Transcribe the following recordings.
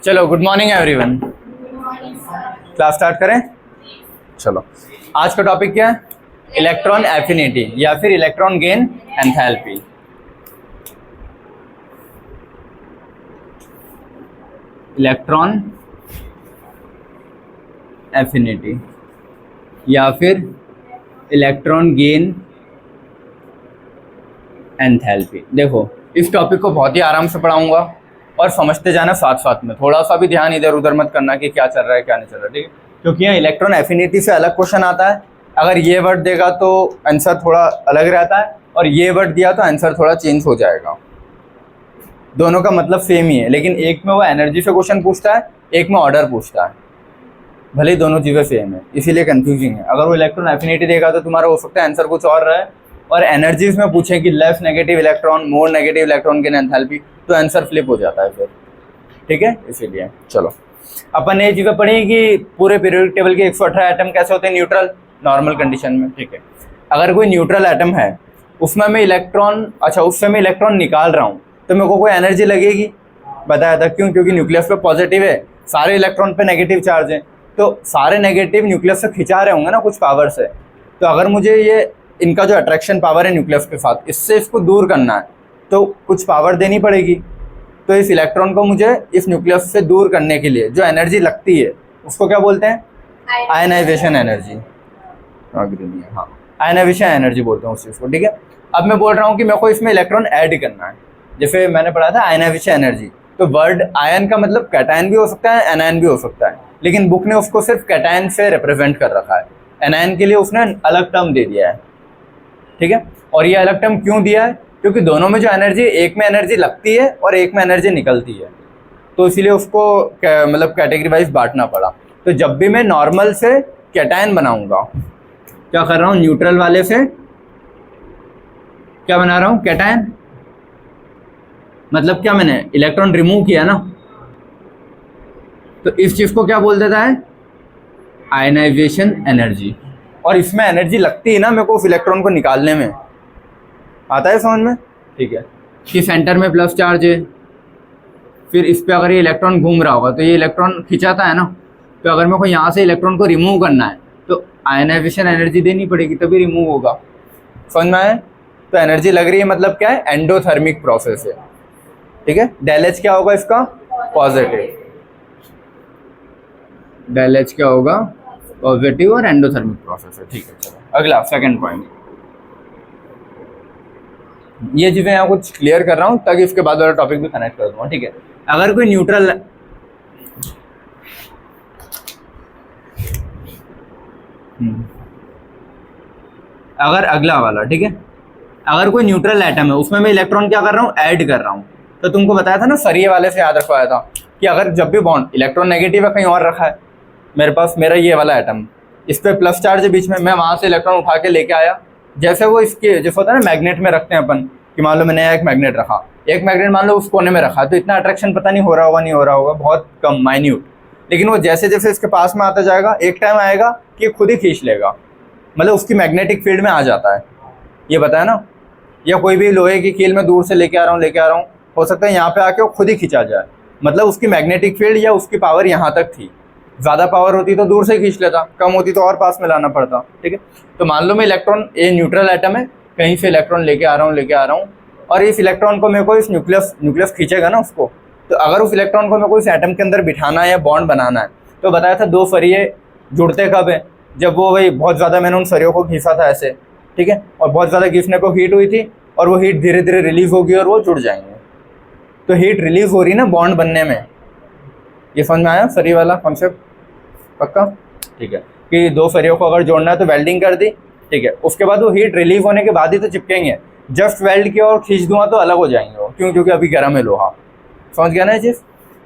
चलो good morning everyone. Class start करें। चलो आज का टॉपिक क्या है? इलेक्ट्रॉन एफिनिटी या फिर electron gain enthalpy. Electron affinity या फिर इलेक्ट्रॉन गेन एंथैल्पी। देखो इस टॉपिक को बहुत ही आराम से पढ़ाऊंगा और समझते जाना साथ साथ में, थोड़ा सा भी ध्यान इधर उधर मत करना कि क्या चल रहा है क्या नहीं चल रहा है, ठीक है? क्योंकि यहाँ इलेक्ट्रॉन एफिनिटी से अलग क्वेश्चन आता है। अगर ये वर्ड देगा तो आंसर थोड़ा अलग रहता है और ये वर्ड दिया तो आंसर थोड़ा चेंज हो जाएगा। दोनों का मतलब सेम ही है, लेकिन एक में वो एनर्जी से क्वेश्चन पूछता है, एक में ऑर्डर पूछता है। भले ही दोनों चीज़ें सेम है, इसीलिए कंफ्यूजिंग है। अगर वो इलेक्ट्रॉन एफिनिटी देगा तो तुम्हारा हो सकता है आंसर कुछ और रहे, और एनर्जीज में पूछे कि less negative electron, more negative electron gain enthalpy, तो आंसर फ्लिप हो जाता है फिर, ठीक है? इसीलिए चलो अपन ये चीज़ें पढ़ी कि पूरे पीरियोडिक टेबल के 118 एटम कैसे होते हैं न्यूट्रल नॉर्मल कंडीशन में, ठीक है? अगर कोई न्यूट्रल एटम है उसमें मैं इलेक्ट्रॉन, अच्छा उससे मैं इलेक्ट्रॉन निकाल रहा हूँ तो मेरे को कोई एनर्जी लगेगी? बताया था क्यों? क्योंकि न्यूक्लियस पे पॉजिटिव है, सारे इलेक्ट्रॉन पे नेगेटिव चार्ज है, तो सारे नेगेटिव न्यूक्लियस से खिंचा रहे होंगे ना कुछ पावर से। तो अगर मुझे ये इनका जो अट्रैक्शन पावर है न्यूक्लियस के साथ, इससे इसको दूर करना है तो कुछ पावर देनी पड़ेगी। तो इस इलेक्ट्रॉन को मुझे इस न्यूक्लियस से दूर करने के लिए जो एनर्जी लगती है उसको क्या बोलते हैं? Ionisation energy. हाँ, आयनाइजेशन एनर्जी बोलते हैं उस चीज़ को, ठीक है? अब मैं बोल रहा हूँ कि मेरे को इसमें इलेक्ट्रॉन ऐड करना है। जैसे मैंने पढ़ा था आयनाइजेशन एनर्जी, तो वर्ड आयन का मतलब कैटायन भी हो सकता है, एनायन भी हो सकता है, लेकिन बुक ने उसको सिर्फ कैटायन से रिप्रेजेंट कर रखा है। एनायन के लिए उसने अलग टर्म दे दिया है, ठीक है? और ये अलग टर्म क्यों दिया है? क्योंकि दोनों में जो एनर्जी, एक में एनर्जी लगती है और एक में एनर्जी निकलती है, तो इसीलिए उसको मतलब कैटेगरी वाइज बांटना पड़ा। तो जब भी मैं नॉर्मल से कैटायन बनाऊंगा, क्या कर रहा हूँ? न्यूट्रल वाले से क्या बना रहा हूँ? कैटायन। मतलब क्या, मैंने इलेक्ट्रॉन रिमूव किया ना, तो इस चीज को क्या बोल देता है? Ionisation energy. और इसमें एनर्जी लगती है ना मेरे को उस इलेक्ट्रॉन को निकालने में, आता है समझ में? ठीक है कि सेंटर में प्लस चार्ज है, फिर इस पे अगर ये इलेक्ट्रॉन घूम रहा होगा तो ये इलेक्ट्रॉन खिंचाता है ना, तो अगर मेरे को यहाँ से इलेक्ट्रॉन को रिमूव करना है तो आयनाइजेशन एनर्जी देनी पड़ेगी तभी रिमूव होगा। समझ में आए? तो एनर्जी लग रही है मतलब क्या है? एंडोथर्मिक प्रोसेस है, ठीक है? डेल एच क्या होगा इसका? पॉजिटिव। डेल एच क्या होगा? पॉजिटिव और एंडोथर्मिक प्रोसेस है, ठीक है? चलो अगला सेकंड पॉइंट। ये चीजें यहाँ कुछ क्लियर कर रहा हूँ ताकि इसके बाद वाला टॉपिक भी कनेक्ट कर दूंगा, ठीक है? अगर कोई न्यूट्रल अगर अगला वाला, ठीक है, अगर कोई न्यूट्रल एटम है उसमें मैं इलेक्ट्रॉन क्या कर रहा हूँ? ऐड कर रहा हूँ। तो तुमको बताया था ना, सरिये वाले से याद रखवाया था कि अगर जब भी बॉन्ड, इलेक्ट्रॉन नेगेटिव है कहीं और रखा है मेरे पास, मेरा ये वाला एटम, इस पे प्लस चार्ज है बीच में, मैं वहां से इलेक्ट्रॉन उठा के लेके आया, जैसे वो इसके जैसे होता है ना मैग्नेट में रखते हैं अपन, कि मान लो मैंने एक मैग्नेट रखा, एक मैग्नेट मान लो उस कोने में रखा, तो इतना अट्रैक्शन पता नहीं हो रहा होगा, नहीं हो रहा होगा, बहुत कम, माइन्यूट, लेकिन वो जैसे जैसे इसके पास में आता जाएगा एक टाइम आएगा कि खुद ही खींच लेगा, मतलब उसकी मैग्नेटिक फील्ड में आ जाता है। ये बताया ना? या कोई भी लोहे की कील में दूर से लेके आ रहा हूँ, हो सकता है यहाँ पे आके वो खुद ही खींचा जाए, मतलब उसकी मैग्नेटिक फील्ड या उसकी पावर यहाँ तक थी। ज़्यादा पावर होती तो दूर से खींच लेता, कम होती तो और पास में लाना पड़ता, ठीक है? तो मान लो मैं इलेक्ट्रॉन, ये न्यूट्रल एटम है, कहीं से इलेक्ट्रॉन लेके आ रहा हूँ और इस इलेक्ट्रॉन को मेरे को इस न्यूक्लियस खींचेगा ना उसको, तो अगर उस इलेक्ट्रॉन को मेरे को इस एटम के अंदर बिठाना है या बॉन्ड बनाना है, तो बताया था दो सरिये जुड़ते कब है? जब वो वही बहुत ज़्यादा मैंने उन सरियों को घिसा था ऐसे, ठीक है? और बहुत ज़्यादा घिसने को हीट हुई थी और वो हीट धीरे धीरे रिलीज होगी और वो जुड़ जाएंगे। तो हीट रिलीज हो रही ना बॉन्ड बनने में, ये समझ में आया सरी वाला कॉन्सेप्ट? पक्का? ठीक है कि दो सरियों को अगर जोड़ना है तो वेल्डिंग कर दी, ठीक है? उसके बाद वो हीट रिलीव होने के बाद ही तो चिपकेंगे, जस्ट वेल्ड किया और खींच दूंगा तो अलग हो जाएंगे वो, क्यों? क्योंकि अभी गर्म है लोहा। समझ गया ना ये चीज़?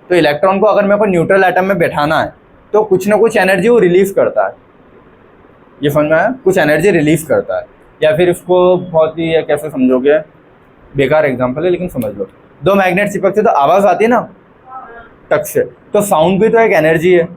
तो इलेक्ट्रॉन को अगर मेरे को न्यूट्रल एटम में बैठाना है तो कुछ ना कुछ एनर्जी वो रिलीज करता है। ये समझ में आया? कुछ एनर्जी रिलीज करता है। या फिर इसको बहुत ही कैसे समझोगे, बेकार एग्जाम्पल है लेकिन समझ लो, दो मैग्नेट चिपकते तो आवाज़ आती है ना टक से, तो साउंड भी तो एक एनर्जी है।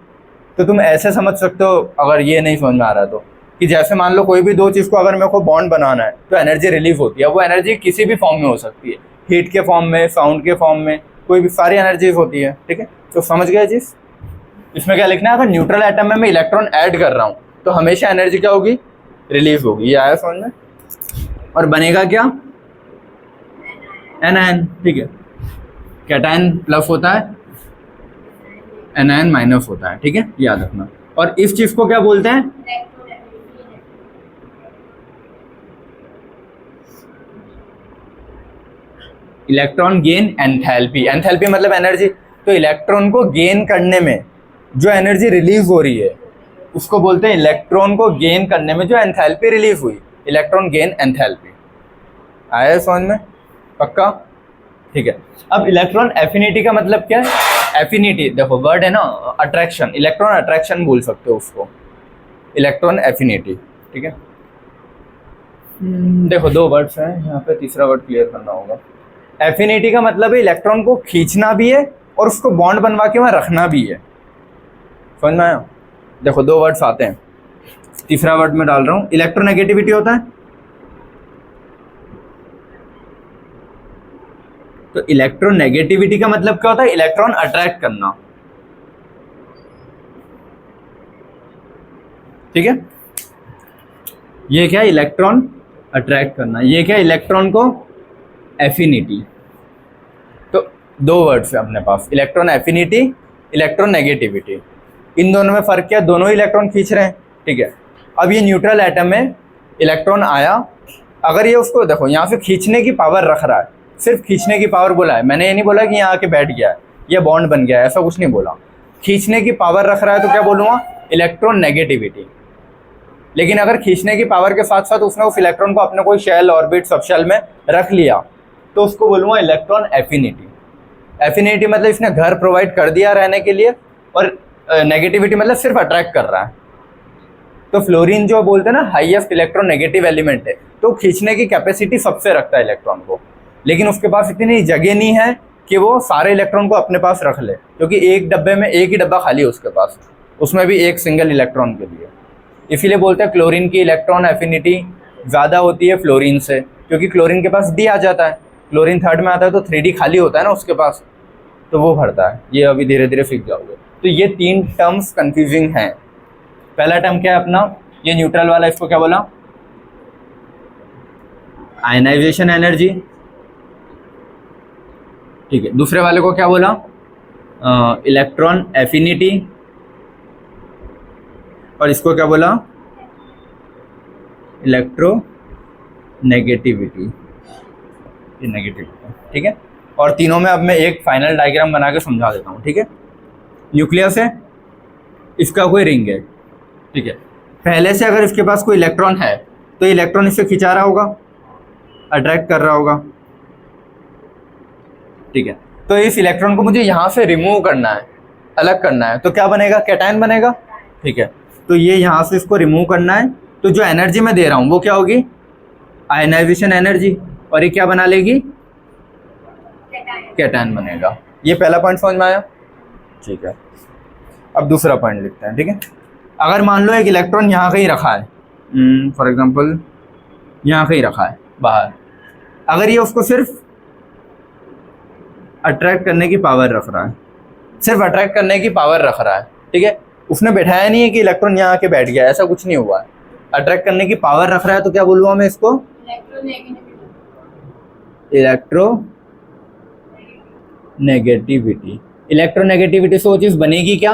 तो तुम ऐसे समझ सकते हो, अगर ये नहीं समझ में आ रहा तो, कि जैसे मान लो कोई भी दो चीज़ को अगर मेरे को बॉन्ड बनाना है तो एनर्जी रिलीज होती है। वो एनर्जी किसी भी फॉर्म में हो सकती है, हीट के फॉर्म में, साउंड के फॉर्म में, कोई भी सारी एनर्जीज होती है, ठीक है। तो समझ गए चीज। इसमें क्या लिखना है, अगर न्यूट्रल एटम में मैं इलेक्ट्रॉन ऐड कर रहा हूँ तो हमेशा एनर्जी क्या होगी, रिलीज होगी। ये आया समझ में। और बनेगा क्या, एनायन, ठीक है। कैटायन प्लस होता है, एनायन माइनस होता है, ठीक है, याद रखना। और इस चीज को क्या बोलते हैं, इलेक्ट्रॉन गेन एंथैल्पी। एंथैल्पी मतलब एनर्जी। तो इलेक्ट्रॉन को गेन करने में जो एनर्जी रिलीज हो रही है उसको बोलते हैं, इलेक्ट्रॉन को गेन करने में जो एंथैल्पी रिलीज हुई, इलेक्ट्रॉन गेन एंथैल्पी। आया समझ में, पक्का, ठीक है। अब इलेक्ट्रॉन एफिनिटी का मतलब क्या है, एफिनिटी देखो वर्ड है ना, अट्रैक्शन, इलेक्ट्रॉन अट्रैक्शन बोल सकते हो उसको, इलेक्ट्रॉन एफिनिटी, ठीक है। देखो दो वर्ड्स हैं यहाँ पे, तीसरा वर्ड क्लियर करना होगा। एफिनिटी का मतलब है इलेक्ट्रॉन को खींचना भी है और उसको बॉन्ड बनवा के वहां रखना भी है, समझ में आया। देखो दो वर्ड्स आते हैं, तीसरा वर्ड में डाल रहा हूं, इलेक्ट्रोनेगेटिविटी होता है। तो इलेक्ट्रोनेगेटिविटी का मतलब क्या होता है, इलेक्ट्रॉन अट्रैक्ट करना, ठीक है। ये क्या, इलेक्ट्रॉन अट्रैक्ट करना। ये क्या, इलेक्ट्रॉन को एफिनिटी। तो दो वर्ड्स है अपने पास, इलेक्ट्रॉन एफिनिटी, इलेक्ट्रॉन नेगेटिविटी। इन दोनों में फर्क क्या, दोनों ही इलेक्ट्रॉन खींच रहे हैं, ठीक है। अब ये न्यूट्रल एटम में इलेक्ट्रॉन आया, अगर ये उसको देखो यहाँ से खींचने की पावर रख रहा है, सिर्फ खींचने की पावर बोला है, मैंने ये नहीं बोला कि यहाँ आके बैठ गया है, ये बॉन्ड बन गया है, ऐसा कुछ नहीं बोला। खींचने की पावर रख रहा है तो क्या बोलूँगा, इलेक्ट्रॉन नेगेटिविटी। लेकिन अगर खींचने की पावर के साथ साथ उसने उस इलेक्ट्रॉन को अपने कोई शेल, ऑर्बिट, सबशेल में रख लिया तो उसको बोलूँगा इलेक्ट्रॉन एफिनिटी। एफिनिटी मतलब इसने घर प्रोवाइड कर दिया रहने के लिए, और नेगेटिविटी मतलब सिर्फ अट्रैक्ट कर रहा है। तो फ्लोरीन जो बोलते हैं ना हाईएस्ट इलेक्ट्रॉन नेगेटिव एलिमेंट है, तो खींचने की कैपेसिटी सबसे रखता है इलेक्ट्रॉन को, लेकिन उसके पास इतनी जगह नहीं है कि वो सारे इलेक्ट्रॉन को अपने पास रख ले, क्योंकि एक डब्बे में एक ही डब्बा खाली है उसके पास, उसमें भी एक सिंगल इलेक्ट्रॉन के लिए। इसीलिए बोलते हैं क्लोरीन की इलेक्ट्रॉन एफिनिटी ज़्यादा होती है फ्लोरीन से, क्योंकि क्लोरीन के पास डी आ जाता है, क्लोरीन थर्ड में आता है तो 3D खाली होता है ना उसके पास, तो वो भरता है। ये अभी धीरे धीरे सीख जाओगे। तो ये तीन टर्म्स कंफ्यूजिंग हैं। पहला टर्म क्या है अपना, ये न्यूट्रल वाला, इसको क्या बोला, आयनाइजेशन एनर्जी, ठीक है। दूसरे वाले को क्या बोला, इलेक्ट्रॉन एफिनिटी, और इसको क्या बोला, इलेक्ट्रो नेगेटिविटी, नेगेटिविटी, ठीक है। और तीनों में अब मैं एक फाइनल डायग्राम बना के समझा देता हूँ, ठीक है। न्यूक्लियस है, इसका कोई रिंग है, ठीक है। पहले से अगर इसके पास कोई इलेक्ट्रॉन है तो इलेक्ट्रॉन इससे खिंचा रहा होगा, अट्रैक्ट कर रहा होगा, ठीक है। तो इस इलेक्ट्रॉन को मुझे यहाँ से रिमूव करना है, अलग करना है, तो क्या बनेगा, कैटायन बनेगा, ठीक है। तो ये यहाँ से इसको रिमूव करना है, तो जो एनर्जी मैं दे रहा हूँ वो क्या होगी, आयनाइजेशन एनर्जी, और ये क्या बना लेगी, कैटायन बनेगा। ये पहला पॉइंट समझ में आया, ठीक है। अब दूसरा पॉइंट लिखते हैं, ठीक है। अगर मान लो एक इलेक्ट्रॉन यहाँ कहीं रखा है, फॉर एग्जांपल यहाँ कहीं रखा है बाहर, अगर ये उसको सिर्फ अट्रैक्ट करने की पावर रख रहा है, सिर्फ अट्रैक्ट करने की पावर रख रहा है, ठीक है, उसने बैठाया नहीं है कि इलेक्ट्रॉन यहाँ आके बैठ गया, ऐसा कुछ नहीं हुआ है, अट्रैक्ट करने की पावर रख रहा है, तो क्या बोलूँगा मैं इसको, इलेक्ट्रोनेगेटिविटी। इलेक्ट्रोनेगेटिविटी से वो चीज़ बनेगी क्या,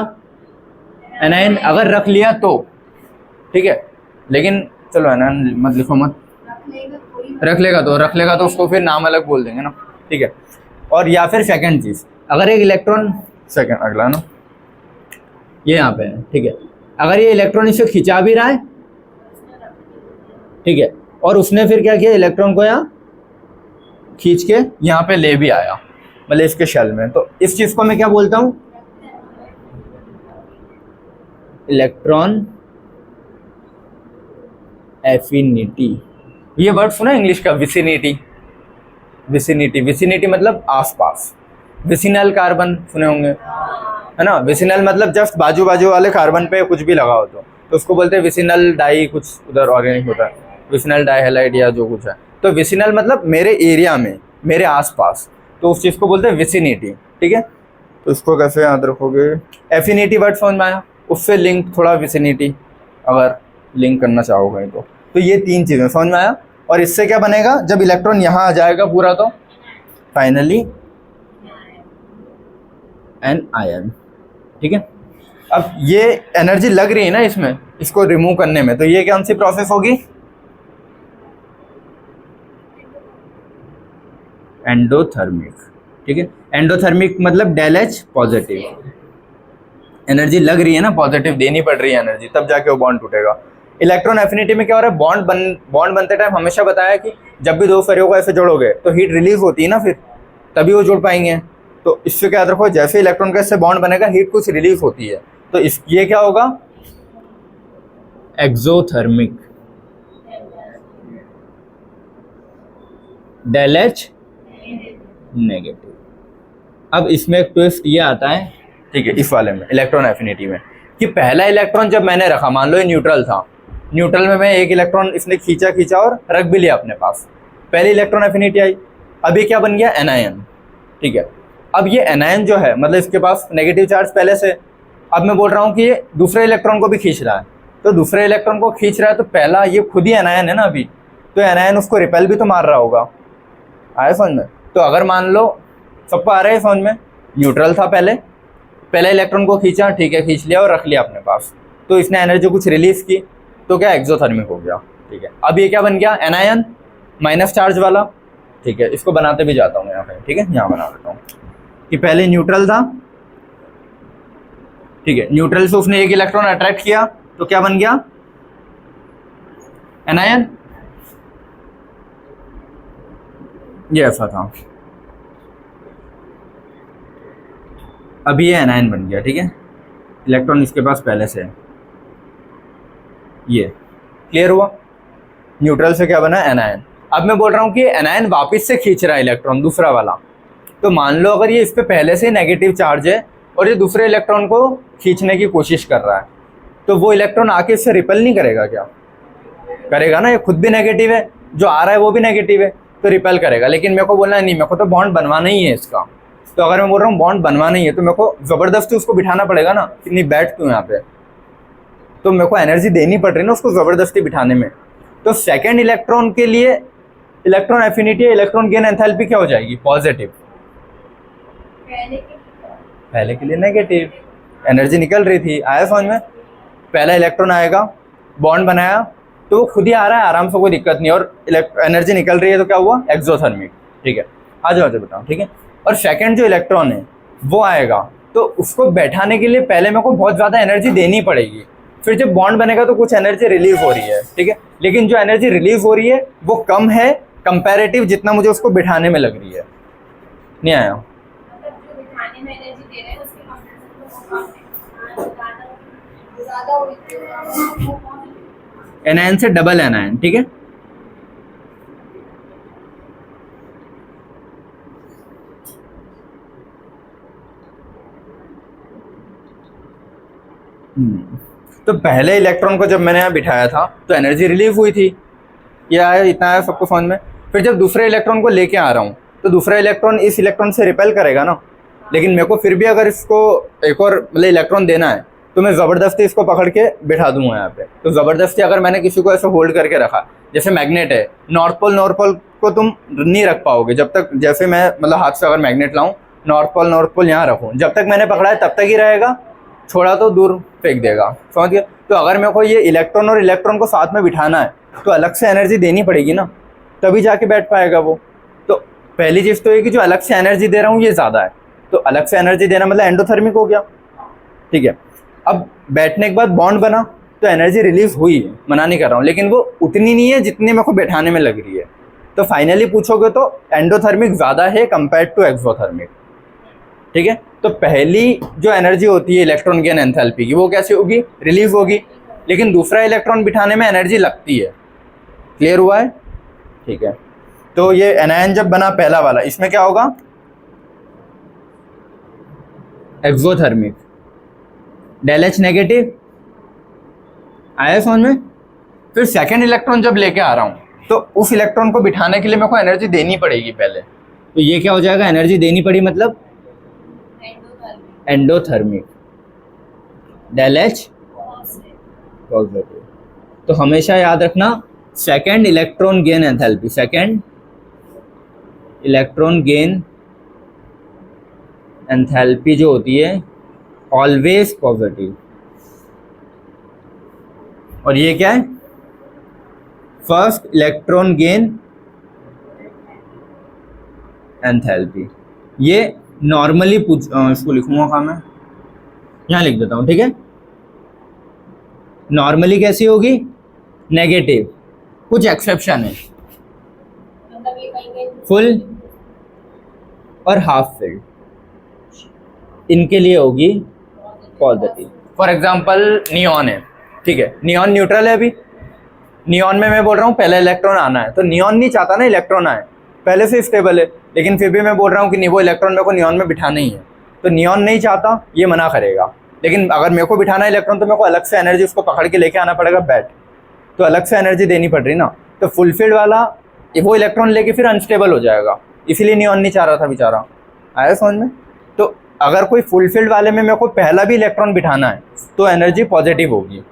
एनायन, अगर रख लिया तो, ठीक है। लेकिन चलो एनायन मत लिखो, मत रख लेगा तो उसको फिर नाम अलग बोल देंगे ना, ठीक है। और या फिर सेकंड चीज़, अगर एक इलेक्ट्रॉन, सेकंड अगला ना, ये यहाँ पे है, ठीक है, अगर ये इलेक्ट्रॉन इसे खिंचा भी रहा है, ठीक है, और उसने फिर क्या किया, इलेक्ट्रॉन को यहाँ खींच के यहाँ पे ले भी आया, मतलब इसके शेल में, तो इस चीज़ को मैं क्या बोलता हूँ, इलेक्ट्रॉन एफिनिटी। ये वर्ड सुना इंग्लिश का, विसिनिटी, विसिनिटी, विसिनिटी मतलब आसपास, विसिनल कार्बन सुने होंगे, है ना। विसिनल मतलब जस्ट बाजू बाजू वाले कार्बन पे कुछ भी लगा हो तो उसको बोलते हैं विसिनल डाई, कुछ उधर ऑर्गेनिक होता है, विसिनल डाई हैलाइड या जो कुछ है। तो विसिनल मतलब मेरे एरिया में, मेरे आसपास, तो उस चीज़ को बोलते हैं विसिनिटी, ठीक है। तो इसको कैसे याद रखोगे, एफिनिटी वर्ड समझ में आया, उससे लिंक थोड़ा विसिनिटी अगर लिंक करना चाहोगे तो ये तीन चीज़ें समझ में आया। और इससे क्या बनेगा, जब इलेक्ट्रॉन यहाँ आ जाएगा पूरा तो फाइनली एन आयन, ठीक है। अब ये एनर्जी लग रही है ना इसमें, इसको रिमूव करने में, तो ये कौन सी प्रोसेस होगी, एंडोथर्मिक, ठीक है। एंडोथर्मिक मतलब डेल एच पॉजिटिव, एनर्जी लग रही है ना, पॉजिटिव देनी पड़ रही है एनर्जी, तब जाके वो बॉन्ड टूटेगा। इलेक्ट्रॉन एफिनिटी में क्या हो रहा है, बॉन्ड बनते टाइम हमेशा बताया कि जब भी दो फेरों को ऐसे जोड़ोगे तो हीट रिलीज होती है ना, फिर तभी वो जुड़ पाएंगे। तो इससे क्या याद रखो, जैसे इलेक्ट्रॉन का इससे बॉन्ड बनेगा हीट कुछ रिलीज होती है, तो इस ये क्या होगा, एक्सोथर्मिक, डेल एच नेगेटिव। अब इसमें एक ट्विस्ट ये आता है, ठीक है, इस वाले में इलेक्ट्रॉन एफिनिटी में, कि पहला इलेक्ट्रॉन जब मैंने रखा, मान लो ये न्यूट्रल था, न्यूट्रल में मैं एक इलेक्ट्रॉन इसने खींचा और रख भी लिया अपने पास, पहली इलेक्ट्रॉन एफिनिटी आई। अब ये क्या बन गया, एनायन, ठीक है। अब ये एनायन जो है मतलब इसके पास नेगेटिव चार्ज पहले से, अब मैं बोल रहा हूँ कि ये दूसरे इलेक्ट्रॉन को भी खींच रहा है, तो दूसरे इलेक्ट्रॉन को खींच रहा है, तो पहला ये खुद ही एनायन है ना अभी, तो एनायन उसको रिपेल भी तो मार रहा होगा, आया समझ में। तो अगर मान लो, सबको आ रहा है समझ में, न्यूट्रल था पहले इलेक्ट्रॉन को खींचा, ठीक है, खींच लिया और रख लिया अपने पास, तो इसने एनर्जी कुछ रिलीज की, तो क्या एक्सोथर्मिक हो गया, ठीक है। अब ये क्या बन गया, एनायन माइनस चार्ज वाला, ठीक है। इसको बनाते भी जाता हूँ यहाँ पे, ठीक है, यहाँ बना देता हूँ कि पहले न्यूट्रल था, ठीक है, न्यूट्रल से उसने एक इलेक्ट्रॉन अट्रैक्ट किया, तो क्या बन गया, एनायन, ये ऐसा था। अभी ये एनायन बन गया, ठीक है, इलेक्ट्रॉन इसके पास पहले से है, ये क्लियर हुआ। न्यूट्रल से क्या बना, एनायन। अब मैं बोल रहा हूँ कि एनायन वापस से खींच रहा है इलेक्ट्रॉन दूसरा वाला, तो मान लो अगर ये इस पे पहले से नेगेटिव चार्ज है और ये दूसरे इलेक्ट्रॉन को खींचने की कोशिश कर रहा है, तो वो इलेक्ट्रॉन आके इससे रिपेल नहीं करेगा क्या, करेगा ना, ये खुद भी नेगेटिव है, जो आ रहा है वो भी नेगेटिव है, तो रिपेल करेगा। लेकिन मेरे को बोलना है नहीं, मेरे को तो बॉन्ड बनवाना ही है इसका, तो अगर मैं बोल रहा हूँ बॉन्ड बनवाना ही है, तो मेरे को ज़बरदस्ती उसको बिठाना पड़ेगा ना, कितनी बैठ क्यों यहाँ पे, तो मेरे को एनर्जी देनी पड़ रही है ना उसको ज़बरदस्ती बिठाने में। तो सेकेंड इलेक्ट्रॉन के लिए electron affinity, electron gain enthalpy क्या हो जाएगी, पॉजिटिव, पहले के लिए नेगेटिव, एनर्जी निकल रही थी, आया समझ में। पहला इलेक्ट्रॉन आएगा, बॉन्ड बनाया, तो वो खुद ही आ रहा है आराम से, कोई दिक्कत नहीं, और एनर्जी निकल रही है, तो क्या हुआ, एक्सोथर्मिक, ठीक है। आ जाओ बताओ, ठीक है। और सेकंड जो इलेक्ट्रॉन है वो आएगा, तो उसको बैठाने के लिए पहले मेरे को बहुत ज़्यादा एनर्जी देनी पड़ेगी, फिर जब बॉन्ड बनेगा तो कुछ एनर्जी रिलीज हो रही है, ठीक है। लेकिन जो एनर्जी रिलीज हो रही है वो कम है कंपैरेटिव जितना मुझे उसको बिठाने में लग रही है, नहीं आया, एनायन से डबल एनायन, ठीक है। तो पहले इलेक्ट्रॉन को जब मैंने यहाँ बिठाया था तो एनर्जी रिलीव हुई थी, ये आया, इतना आया सबको समझ में। फिर जब दूसरे इलेक्ट्रॉन को लेके आ रहा हूँ तो दूसरा इलेक्ट्रॉन इस इलेक्ट्रॉन से रिपेल करेगा ना, लेकिन मेरे को फिर भी अगर इसको एक और मतलब इलेक्ट्रॉन देना है तो मैं ज़बरदस्ती इसको पकड़ के बिठा दूंगा यहाँ पे। तो ज़बरदस्ती अगर मैंने किसी को ऐसे होल्ड करके रखा, जैसे मैग्नेट है, नॉर्थ पोल को तुम नहीं रख पाओगे जब तक, जैसे मैं मतलब हाथ से अगर मैग्नेट लाऊं, नॉर्थ पोल यहाँ रखूँ, जब तक मैंने पकड़ा है तब तक ही रहेगा, छोड़ा तो दूर फेंक देगा, समझ गए। तो अगर मेरे को ये इलेक्ट्रॉन और इलेक्ट्रॉन को साथ में बिठाना है तो अलग से एनर्जी देनी पड़ेगी ना, तभी जाके बैठ पाएगा वो। तो पहली चीज़ तो ये कि जो अलग से एनर्जी दे रहा हूँ ये ज़्यादा है, तो अलग से एनर्जी देना मतलब एंडोथर्मिक हो गया, ठीक है। अब बैठने के बाद बॉन्ड बना तो एनर्जी रिलीज हुई है, मना नहीं कर रहा हूँ, लेकिन वो उतनी नहीं है जितनी मेरे को बैठाने में लग रही है। तो फाइनली पूछोगे तो एंडोथर्मिक ज़्यादा है कंपेयर टू एक्सोथर्मिक, ठीक है। तो पहली जो एनर्जी होती है इलेक्ट्रॉन गेन एंथैल्पी की, वो कैसे होगी, रिलीज होगी, लेकिन दूसरा इलेक्ट्रॉन बिठाने में एनर्जी लगती है, क्लियर हुआ है, ठीक है। तो ये एनायन जब बना पहला वाला, इसमें क्या होगा, एक्सोथर्मिक, डेल एच नेगेटिव, आया समझ में। फिर सेकेंड इलेक्ट्रॉन जब लेके आ रहा हूँ तो उस इलेक्ट्रॉन को बिठाने के लिए मेरे को एनर्जी देनी पड़ेगी पहले, तो ये क्या हो जाएगा, एनर्जी देनी पड़ी मतलब एंडोथर्मिक, डेल एच पॉजिटिव। तो हमेशा याद रखना second electron gain enthalpy, second electron gain enthalpy जो होती है ऑलवेज पॉजिटिव। और ये क्या है, फर्स्ट इलेक्ट्रॉन गेन एंथैल्पी। ये नॉर्मली इसको लिखूंगा कहाँ मैं, यहाँ लिख देता हूँ, ठीक है। नॉर्मली कैसी होगी, नेगेटिव, कुछ एक्सेप्शन है, फुल और हाफ फिल्ड, इनके लिए होगी पॉजिटिव। फॉर एग्जांपल नियॉन है, ठीक है, नियॉन न्यूट्रल है अभी, नियॉन में मैं बोल रहा हूँ पहले इलेक्ट्रॉन आना है, तो नियॉन नहीं चाहता ना इलेक्ट्रॉन आए, पहले से स्टेबल है, लेकिन फिर भी मैं बोल रहा हूँ कि नहीं वो इलेक्ट्रॉन मेरे को नियॉन में बिठाना ही है, तो नियॉन नहीं चाहता, ये मना करेगा। लेकिन अगर मेरे को बिठाना है इलेक्ट्रॉन तो मेरे को अलग से एनर्जी उसको पकड़ के लेके आना पड़ेगा बैट, तो अलग से एनर्जी देनी पड़ रही ना। तो फुलफिल्ड वाला वो इलेक्ट्रॉन लेके फिर अनस्टेबल हो जाएगा, इसीलिए नियॉन नहीं चाह रहा था बेचारा। आया समझ में? तो अगर कोई फुलफिल्ड वाले में मेरे को पहला भी इलेक्ट्रॉन बिठाना है तो एनर्जी पॉजिटिव होगी।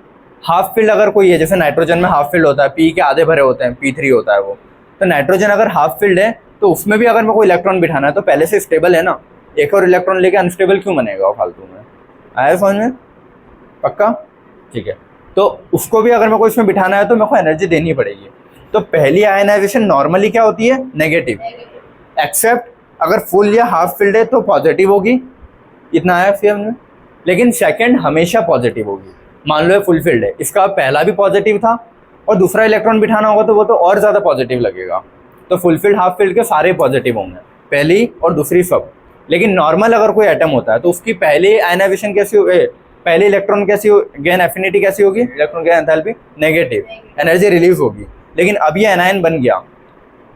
हाफ फील्ड अगर कोई है, जैसे नाइट्रोजन में हाफ फील्ड होता है, पी के आधे भरे होते हैं, P3 होता है वो, तो नाइट्रोजन अगर हाफ फील्ड है तो उसमें भी अगर मेरे को इलेक्ट्रॉन बिठाना है तो पहले से स्टेबल है ना, एक और इलेक्ट्रॉन लेके अनस्टेबल क्यों बनेगा वो फालतू में। आया समझ में? पक्का? ठीक है। तो उसको भी अगर मेरे को इसमें बिठाना है तो मेरे को एनर्जी देनी पड़ेगी। तो पहली आयनाइजेशन नॉर्मली क्या होती है, नेगेटिव, एक्सेप्ट अगर फुल या हाफ फील्ड है तो पॉजिटिव होगी, इतना आया फिर हमने। लेकिन सेकंड हमेशा पॉजिटिव होगी। मान लो ये फुल फील्ड है, इसका पहला भी पॉजिटिव था और दूसरा इलेक्ट्रॉन बिठाना होगा तो वो तो और ज़्यादा पॉजिटिव लगेगा। तो फुल फील्ड हाफ फील्ड के सारे पॉजिटिव होंगे, पहली और दूसरी सब। लेकिन नॉर्मल अगर कोई एटम होता है तो उसकी पहली आयनाइजेशन कैसी हो, पहले इलेक्ट्रॉन कैसी हो, गेन एफिनिटी कैसी होगी, electron gain enthalpy negative, energy release होगी। लेकिन अब ये एनायन बन गया,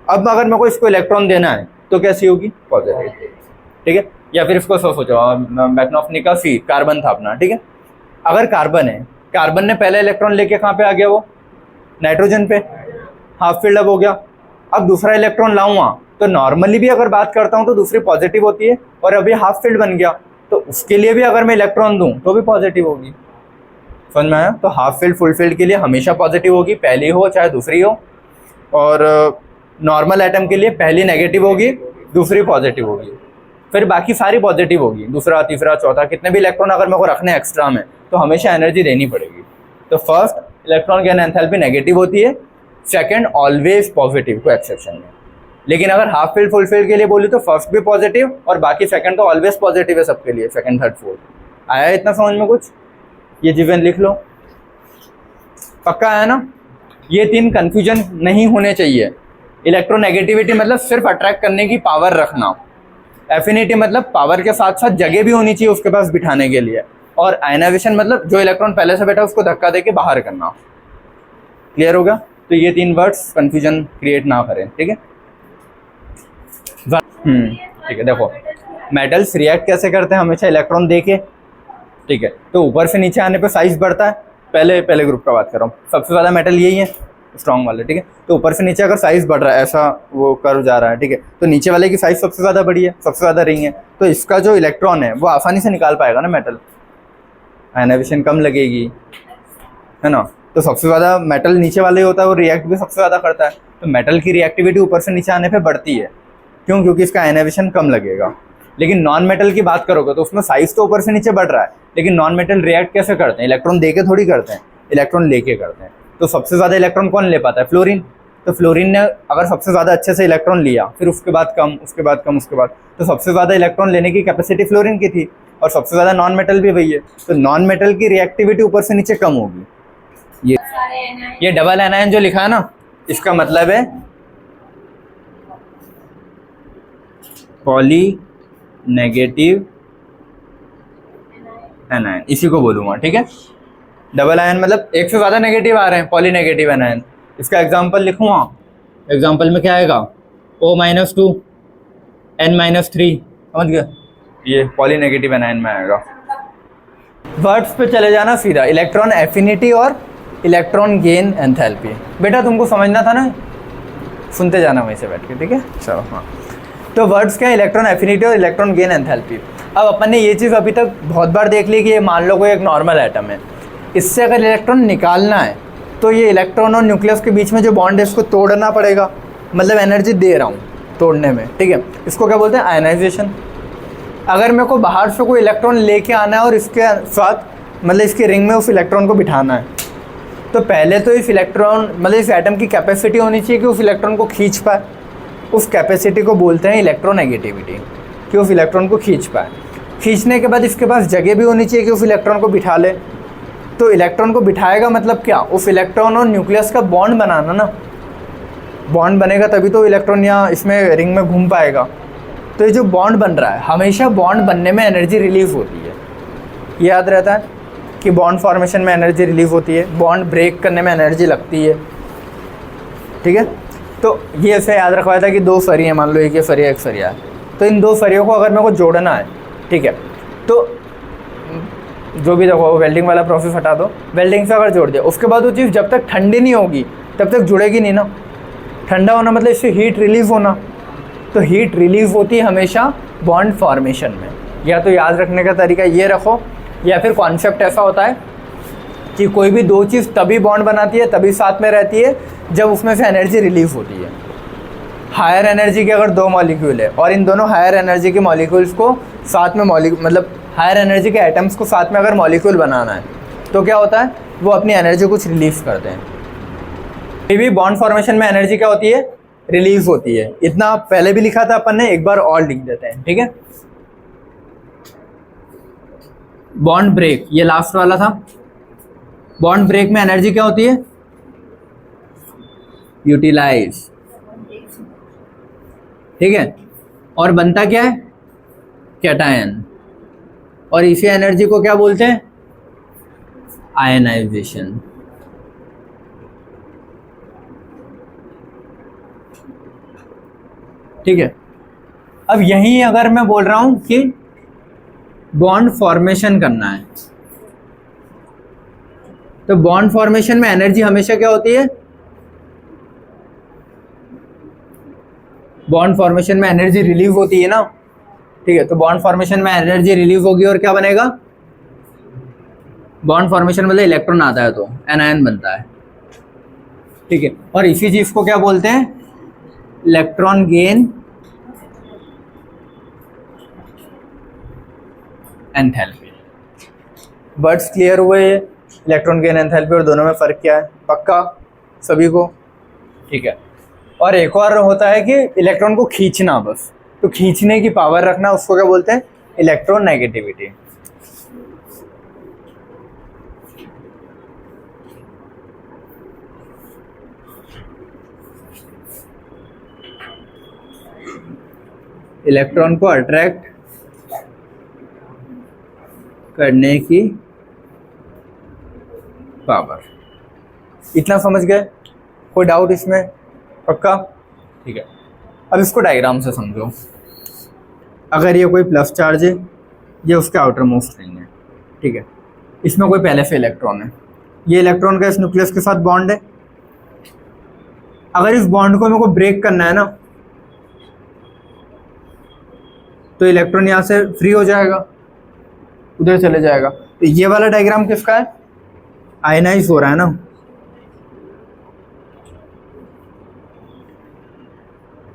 अब अगर मेरे को इसको इलेक्ट्रॉन देना है तो कैसी होगी, पॉजिटिव, ठीक है। या फिर इसको सोचो, मैग्नोफनी का सी कार्बन था अपना, ठीक है। अगर कार्बन है, कार्बन ने पहले इलेक्ट्रॉन लेके कहाँ पे आ गया, वो नाइट्रोजन पे, हाफ फील्ड अब हो गया। अब दूसरा इलेक्ट्रॉन लाऊंगा तो नॉर्मली भी अगर बात करता हूँ तो दूसरी पॉजिटिव होती है और अभी हाफ फील्ड बन गया तो उसके लिए भी अगर मैं इलेक्ट्रॉन दूं तो भी पॉजिटिव होगी। समझ में आया? तो हाफ फील्ड फुल फील्ड के लिए हमेशा पॉजिटिव होगी, पहली हो चाहे दूसरी हो। और नॉर्मल एटम के लिए पहली नेगेटिव होगी, दूसरी पॉजिटिव होगी, फिर बाकी सारी पॉजिटिव होगी, दूसरा तीसरा चौथा कितने भी इलेक्ट्रॉन अगर मेरे को रखने हैं एक्स्ट्रा में तो हमेशा एनर्जी देनी पड़ेगी। तो first electron gain enthalpy negative होती है, सेकंड ऑलवेज पॉजिटिव, कोई एक्सेप्शन नहीं। लेकिन अगर हाफ फील्ड फुल फील्ड के लिए बोली तो फर्स्ट भी पॉजिटिव और बाकी सेकंड तो ऑलवेज पॉजिटिव है सबके लिए, सेकंड थर्ड फोर्थ। आया इतना समझ में कुछ? ये जीवन लिख लो, पक्का आया ना? ये तीन कंफ्यूजन नहीं होने चाहिए। इलेक्ट्रोनेगेटिविटी मतलब सिर्फ अट्रैक्ट करने की पावर रखना, एफिनिटी मतलब पावर के साथ साथ जगह भी होनी चाहिए उसके पास बिठाने के लिए, और आयनाइजेशन मतलब जो इलेक्ट्रॉन पहले से बैठा उसको धक्का देके बाहर करना। क्लियर हो गया? तो ये तीन वर्ड्स कंफ्यूजन क्रिएट ना करें, ठीक है। ठीक है, देखो मेटल्स रिएक्ट कैसे करते हैं, हमेशा इलेक्ट्रॉन देके, ठीक है। तो ऊपर से नीचे आने पे साइज बढ़ता है, पहले ग्रुप का बात कर रहा हूँ, सबसे ज़्यादा मेटल यही है स्ट्रॉन्ग वाले, ठीक है। तो ऊपर से नीचे अगर साइज बढ़ रहा है, ऐसा वो कर्व जा रहा है, ठीक है, तो नीचे वाले की साइज सबसे ज़्यादा बड़ी है, सबसे ज़्यादा रिंग है, तो इसका जो इलेक्ट्रॉन है वो आसानी से निकाल पाएगा ना मेटल, आयनाइजेशन कम लगेगी, है ना। तो सबसे ज़्यादा मेटल नीचे वाले होता है, वो रिएक्ट भी सबसे ज़्यादा करता है। तो मेटल की रिएक्टिविटी ऊपर से नीचे आने पे बढ़ती है, क्यों? क्योंकि इसका आयनाइजेशन कम लगेगा। लेकिन नॉन मेटल की बात करोगे तो उसमें साइज तो ऊपर से नीचे बढ़ रहा है, लेकिन नॉन मेटल रिएक्ट कैसे करते हैं, इलेक्ट्रॉन दे के थोड़ी करते हैं, इलेक्ट्रॉन लेके करते हैं। तो सबसे ज़्यादा इलेक्ट्रॉन कौन ले पाता है, फ्लोरीन। तो फ्लोरीन ने अगर सबसे ज़्यादा अच्छे से इलेक्ट्रॉन लिया, फिर उसके बाद कम, उसके बाद कम, उसके बाद, तो सबसे ज़्यादा इलेक्ट्रॉन लेने की कैपेसिटी फ्लोरीन की थी, और सबसे ज़्यादा नॉन मेटल भी वही है। तो नॉन मेटल की रिएक्टिविटी ऊपर से नीचे कम होगी। ये डबल एनायन जो लिखा है ना, इसका मतलब है पॉली नेगेटिव एनायन, इसी को बोलूँगा, ठीक है। डबल आयन मतलब एक से ज़्यादा नेगेटिव आ रहे हैं, पॉली नेगेटिव एनायन। इसका एग्जांपल लिखूँगा, एग्जांपल में क्या आएगा, O-2 N-3, समझ गया, ये पॉली नेगेटिव एनायन में आएगा। वर्ड्स पे चले जाना सीधा, इलेक्ट्रॉन एफिनिटी और इलेक्ट्रॉन गेन एंथैल्पी। बेटा तुमको समझना था ना, सुनते जाना वहीं से बैठ के, ठीक है। चलो हाँ, तो वर्ड्स क्या है, इलेक्ट्रॉन एफिनिटी और इलेक्ट्रॉन गेन एंथैल्पी। अब अपन ने ये चीज़ अभी तक बहुत बार देख ली कि ये मान लो कोई एक नॉर्मल एटम है, इससे अगर इलेक्ट्रॉन निकालना है तो ये इलेक्ट्रॉन और न्यूक्लियस के बीच में जो बॉन्ड है इसको तोड़ना पड़ेगा, मतलब एनर्जी दे रहा हूँ तोड़ने में, ठीक है। इसको क्या बोलते हैं, आयनाइजेशन। अगर मेरे को बाहर से कोई इलेक्ट्रॉन लेके आना है और इसके साथ मतलब इसके रिंग में उस इलेक्ट्रॉन को बिठाना है, तो पहले तो इस इलेक्ट्रॉन मतलब इस एटम की कैपेसिटी होनी चाहिए कि उस इलेक्ट्रॉन को खींच पाए। उस कैपेसिटी को बोलते हैं इलेक्ट्रोनेगेटिविटी, कि उस इलेक्ट्रॉन को खींच पाए। खींचने के बाद इसके पास जगह भी होनी चाहिए कि उस इलेक्ट्रॉन को बिठा ले। तो इलेक्ट्रॉन को बिठाएगा मतलब क्या, उस इलेक्ट्रॉन और न्यूक्लियस का बॉन्ड बनाना ना, बॉन्ड बनेगा तभी तो इलेक्ट्रॉन यहाँ इसमें रिंग में घूम पाएगा। तो ये जो बॉन्ड बन रहा है, हमेशा बॉन्ड बनने में एनर्जी रिलीज होती है, ये याद रहता है कि बॉन्ड फॉर्मेशन में एनर्जी रिलीज होती है, बॉन्ड ब्रेक करने में एनर्जी लगती है, ठीक है। तो ये ऐसे याद रखवाया था कि दो सरी है, मान लो एक ये सरिया एक सरिया है, तो इन दो सरियों को अगर मेरे को जोड़ना है, ठीक है, तो जो भी देखो वेल्डिंग वाला प्रोसेस हटा दो, वेल्डिंग से अगर जोड़ दिया उसके बाद वो चीज़ जब तक ठंडी नहीं होगी तब तक जुड़ेगी नहीं ना। ठंडा होना मतलब इससे हीट रिलीज़ होना, तो हीट रिलीज़ होती है हमेशा बॉन्ड फॉर्मेशन में। या तो याद रखने का तरीका ये रखो, या फिर कॉन्सेप्ट ऐसा होता है कि कोई भी दो चीज़ तभी बॉन्ड बनाती है, तभी साथ में रहती है जब उसमें से एनर्जी रिलीज़ होती है। हायर एनर्जी के अगर दो मॉलिक्यूल है और इन दोनों हायर एनर्जी के मॉलिक्यूल्स को साथ में मतलब हायर एनर्जी के एटम्स को साथ में अगर मॉलिक्यूल बनाना है तो क्या होता है, वो अपनी एनर्जी कुछ रिलीज़ करते हैं। ये भी बॉन्ड फॉर्मेशन में एनर्जी क्या होती है, रिलीज होती है। इतना पहले भी लिखा था अपन ने, एक बार और लिख देते हैं, ठीक है। बॉन्ड ब्रेक, ये लास्ट वाला था। बॉन्ड ब्रेक में एनर्जी क्या होती है, यूटिलाइज, ठीक है। और बनता क्या है, कैटायन, और इसी एनर्जी को क्या बोलते हैं, आयनाइजेशन। ठीक है। अब यही अगर मैं बोल रहा हूं कि बॉन्ड फॉर्मेशन करना है, तो बॉन्ड फॉर्मेशन में एनर्जी हमेशा क्या होती है, बॉन्ड फॉर्मेशन में एनर्जी रिलीव होती है ना, ठीक है। तो बॉन्ड फॉर्मेशन में एनर्जी रिलीव होगी और क्या बनेगा, बॉन्ड फॉर्मेशन मतलब इलेक्ट्रॉन आता है तो एनायन बनता है, ठीक है। और इसी चीज को क्या बोलते हैं, electron gain enthalpy. Words clear हुए, इलेक्ट्रॉन गेन एंथैल्पी और दोनों में फ़र्क क्या है, पक्का सभी को, ठीक है। और एक और होता है कि इलेक्ट्रॉन को खींचना, बस तो खींचने की पावर रखना, उसको क्या बोलते हैं, इलेक्ट्रोनेगेटिविटी। इलेक्ट्रॉन को अट्रैक्ट करने की पावर। इतना समझ गए, कोई डाउट इसमें, पक्का, ठीक है। अब इसको डायग्राम से समझो। अगर ये कोई प्लस चार्ज है, ये उसके आउटर मोस्ट रिंग है, ठीक है। इसमें कोई पहले से इलेक्ट्रॉन है, ये इलेक्ट्रॉन का इस न्यूक्लियस के साथ बॉन्ड है। अगर इस बॉन्ड को मेरे को ब्रेक करना है ना, तो इलेक्ट्रॉन यहाँ से फ्री हो जाएगा, उधर चले जाएगा। तो ये वाला डायग्राम किसका है, आयनाइज हो रहा है ना।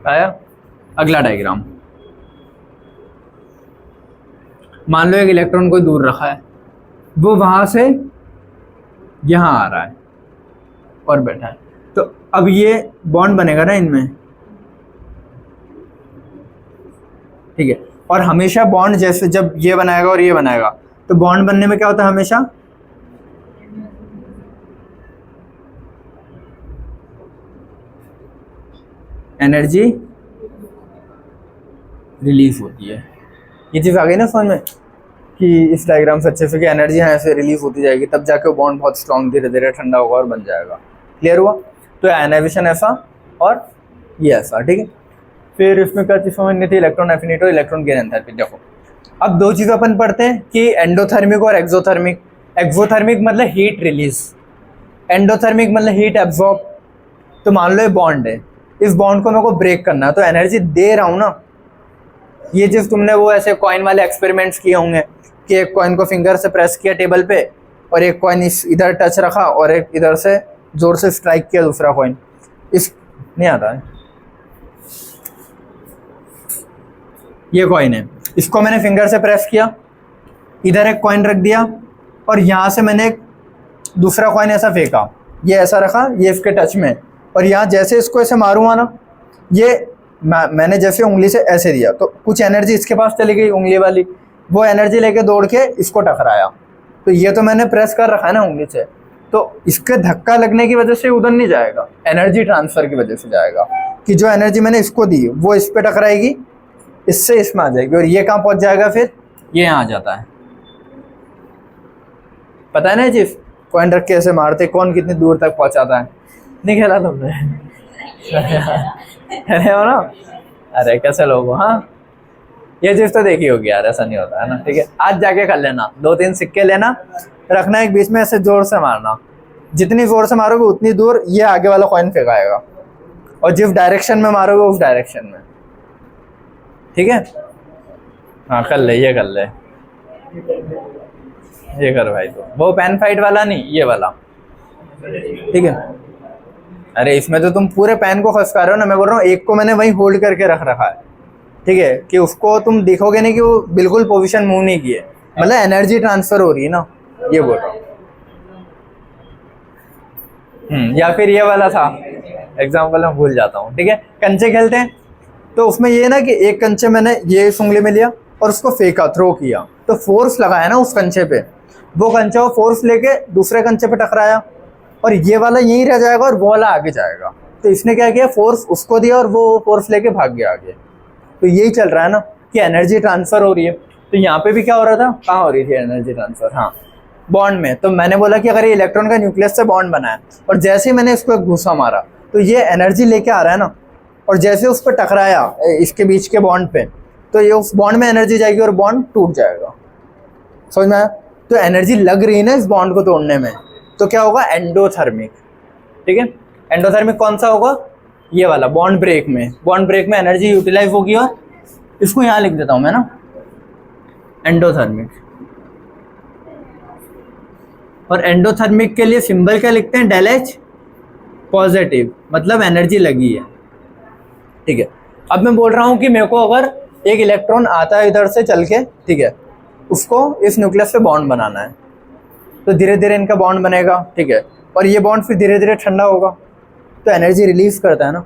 आया अगला डायग्राम, मान लो एक इलेक्ट्रॉन कोई दूर रखा है, वो वहां से यहां आ रहा है और बैठा है, तो अब ये बॉन्ड बनेगा ना इनमें, ठीक है। और हमेशा बॉन्ड जैसे जब ये बनाएगा और ये बनाएगा, तो बॉन्ड बनने में क्या होता है, हमेशा एनर्जी रिलीज होती है। ये चीज़ आ गई ना समझ में कि इस डायग्राम से अच्छे से कि एनर्जी यहाँ ऐसे रिलीज होती जाएगी, तब जाके वो बॉन्ड बहुत स्ट्रॉन्ग धीरे धीरे ठंडा होगा और बन जाएगा। क्लियर हुआ। तो आयनाइजेशन ऐसा और ये ऐसा, ठीक है। फिर इसमें क्या चीज़ समझनी थी, इलेक्ट्रॉन एफिनिटी और इलेक्ट्रॉन गेन एंथैल्पी। देखो अब दो चीज़ अपन पढ़ते हैं कि एंडोथर्मिक और एक्सोथर्मिक। एक्सोथर्मिक मतलब हीट रिलीज, एंडोथर्मिक मतलब हीट एब्जॉर्ब। तो मान लो ये बॉन्ड है, इस बॉन्ड को मेरे को ब्रेक करना है, तो एनर्जी दे रहा हूँ ना, ये चीज़ तुमने वो ऐसे कॉइन वाले एक्सपेरिमेंट्स किए होंगे कि एक कॉइन को फिंगर से प्रेस किया टेबल पे और एक कॉइन इस इधर टच रखा और एक इधर से जोर से स्ट्राइक किया दूसरा कॉइन। इस नहीं आता है, ये कॉइन है, इसको मैंने फिंगर से प्रेस किया, इधर एक कॉइन रख दिया और यहाँ से मैंने एक दूसरा कॉइन ऐसा फेंका, ये ऐसा रखा, ये इसके टच में, और यहाँ जैसे इसको ऐसे मारूंगा ना, ये मैंने जैसे उंगली से ऐसे दिया तो कुछ एनर्जी इसके पास चली गई उंगली वाली, वो एनर्जी लेके दौड़ के इसको टकराया। तो ये तो मैंने प्रेस कर रखा है ना उंगली से, तो इसके धक्का लगने की वजह से उधर नहीं जाएगा, एनर्जी ट्रांसफ़र की वजह से जाएगा कि जो एनर्जी मैंने इसको दी वो इस पर टकराएगी, इससे इसमें आ जाएगी, और ये कहाँ पहुँच जाएगा फिर, ये यहाँ आ जाता है। पता है ना ये चीज़, कॉइन रख के ऐसे मारते कौन कितनी दूर तक पहुँचाता है, नहीं खेला तुमने? अरे हो ना, अरे कैसे लोग हो। हाँ, ये चीज़ तो देखी होगी यार, ऐसा नहीं होता है ना। ठीक है, आज जाके कर लेना, 2-3 सिक्के लेना, रखना एक बीच में, ऐसे जोर से मारना, जितनी जोर से मारोगे उतनी दूर ये आगे वाला कॉइन फेंकाएगा, और जिस डायरेक्शन में मारोगे उस डायरेक्शन में। ठीक है, हाँ कर ले, ये कर ले, ये कर भाई। तो वो पेन फाइट वाला नहीं, ये वाला। ठीक है, अरे इसमें तो तुम पूरे पेन को खसका रहे हो ना, मैं बोल रहा हूँ एक को मैंने वहीं होल्ड करके रख रखा है। ठीक है, कि उसको तुम देखोगे नहीं कि वो बिल्कुल पोजीशन मूव नहीं किए, मतलब एनर्जी ट्रांसफर हो रही है ना, ये बोल रहा हूँ। या फिर ये वाला था एग्जाम्पल, मैं भूल जाता हूँ। ठीक है, कंचे खेलते हैं तो उसमें ये ना कि एक कंचे मैंने ये इस उंगली में लिया और उसको फेंका, थ्रो किया, तो फोर्स लगाया ना उस कंचे पे, वो कंचा वो फोर्स लेके दूसरे कंचे पे टकराया, और ये वाला यहीं रह जाएगा और वो वाला आगे जाएगा। तो इसने क्या किया, फोर्स उसको दिया और वो फोर्स लेके भाग गया आगे। तो यही चल रहा है ना कि एनर्जी ट्रांसफ़र हो रही है। तो यहाँ पे भी क्या हो रहा था, कहाँ हो रही थी एनर्जी ट्रांसफ़र, हाँ बॉन्ड में। तो मैंने बोला कि अगर ये इलेक्ट्रॉन का न्यूक्लियस से बॉन्ड बना है और जैसे ही मैंने इसको एक घूसा मारा तो ये एनर्जी लेके आ रहा है ना, और जैसे उस पर टकराया इसके बीच के बॉन्ड पे, तो ये उस बॉन्ड में एनर्जी जाएगी और बॉन्ड टूट जाएगा। समझ में आया? तो एनर्जी लग रही है ना इस बॉन्ड को तोड़ने में, तो क्या होगा, एंडोथर्मिक। ठीक है, एंडोथर्मिक कौन सा होगा, ये वाला बॉन्ड ब्रेक में। बॉन्ड ब्रेक में एनर्जी यूटिलाइज होगी, और इसको यहाँ लिख देता हूँ मैं ना, एंडोथर्मिक। और एंडोथर्मिक के लिए सिंबल क्या लिखते हैं, डेल एच पॉजिटिव, मतलब एनर्जी लगी है। ठीक है, अब मैं बोल रहा हूँ कि मेरे को अगर एक इलेक्ट्रॉन आता है इधर से चल के, ठीक है, उसको इस न्यूक्लियस से बॉन्ड बनाना है, तो धीरे धीरे इनका बॉन्ड बनेगा। ठीक है, और ये बॉन्ड फिर धीरे धीरे ठंडा होगा, तो एनर्जी रिलीज करता है ना,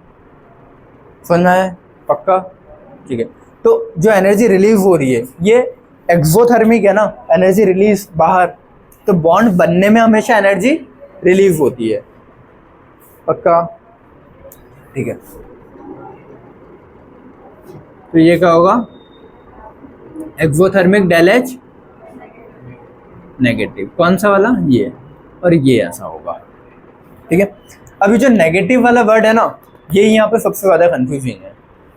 सुनना है पक्का? ठीक है, तो जो एनर्जी रिलीज हो रही है ये एक्सोथर्मिक है ना, एनर्जी रिलीज बाहर, तो बॉन्ड बनने में हमेशा एनर्जी रिलीज होती है, पक्का? ठीक है, तो ये क्या होगा, एक्सोथर्मिक डेल एच नेगेटिव, कौन सा वाला, ये, और ये ऐसा होगा। ठीक है, अभी जो नेगेटिव वाला वर्ड है ना, ये यहाँ पे सबसे ज़्यादा कंफ्यूजिंग है।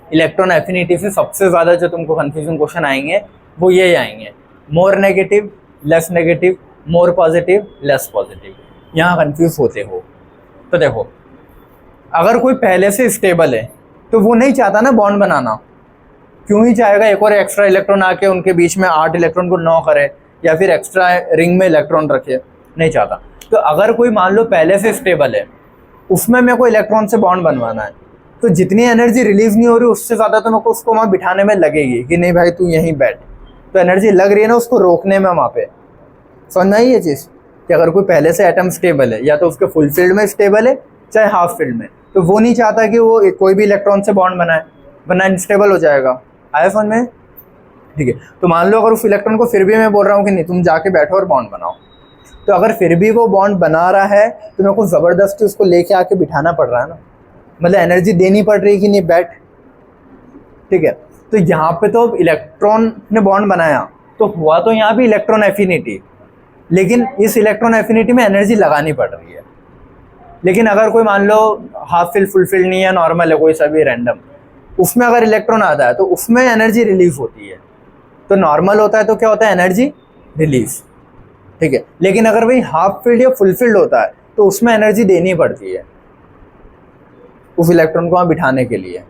इलेक्ट्रॉन एफिनिटी से सबसे ज़्यादा जो तुमको कंफ्यूजिंग क्वेश्चन आएंगे वो ये आएंगे, more negative, less negative, more positive, less positive, यहाँ कंफ्यूज होते हो। तो देखो, अगर कोई पहले से स्टेबल है तो वो नहीं चाहता ना बॉन्ड बनाना, क्यों ही चाहेगा एक और एक्स्ट्रा इलेक्ट्रॉन आके उनके बीच में 8 इलेक्ट्रॉन को 9 करे, या फिर एक्स्ट्रा रिंग में इलेक्ट्रॉन रखे, नहीं चाहता। तो अगर कोई मान लो पहले से स्टेबल है, उसमें मेरे को इलेक्ट्रॉन से बॉन्ड बनवाना है, तो जितनी एनर्जी रिलीज नहीं हो रही उससे ज़्यादा तो मेरे को उसको वहाँ बिठाने में लगेगी कि नहीं भाई तू यहीं बैठ। तो एनर्जी लग रही है ना उसको रोकने में वहाँ पे। समझ आई ये चीज़ कि अगर कोई पहले से एटम स्टेबल है, या तो उसके फुल फील्ड में स्टेबल है चाहे हाफ फील्ड में, तो वो नहीं चाहता कि वो कोई भी इलेक्ट्रॉन से बॉन्ड बनाए, वरना अनस्टेबल हो जाएगा। आया समझ में? ठीक है, तो मान लो अगर उस इलेक्ट्रॉन को फिर भी मैं बोल रहा हूँ कि नहीं तुम जाके बैठो और बॉन्ड बनाओ, तो अगर फिर भी वो बॉन्ड बना रहा है तो मेरे को ज़बरदस्ती उसको लेके आके बिठाना पड़ रहा है ना, मतलब एनर्जी देनी पड़ रही है कि नहीं बैठ। ठीक है, तो यहाँ पे तो इलेक्ट्रॉन ने बॉन्ड बनाया तो हुआ तो यहाँ भी इलेक्ट्रॉन एफिनिटी, लेकिन इस इलेक्ट्रॉन एफिनिटी में एनर्जी लगानी पड़ रही है। लेकिन अगर कोई मान लो हाफ फिल फुल फिल नहीं है, नॉर्मल है कोई सा भी रैंडम, उसमें अगर इलेक्ट्रॉन आता है तो उसमें एनर्जी रिलीज होती है। तो नॉर्मल होता है तो क्या होता है, एनर्जी रिलीज। ठीक है, लेकिन अगर भाई हाफ फील्ड या फुल फील्ड होता है तो उसमें एनर्जी देनी पड़ती है उस इलेक्ट्रॉन को वहाँ बिठाने के लिए।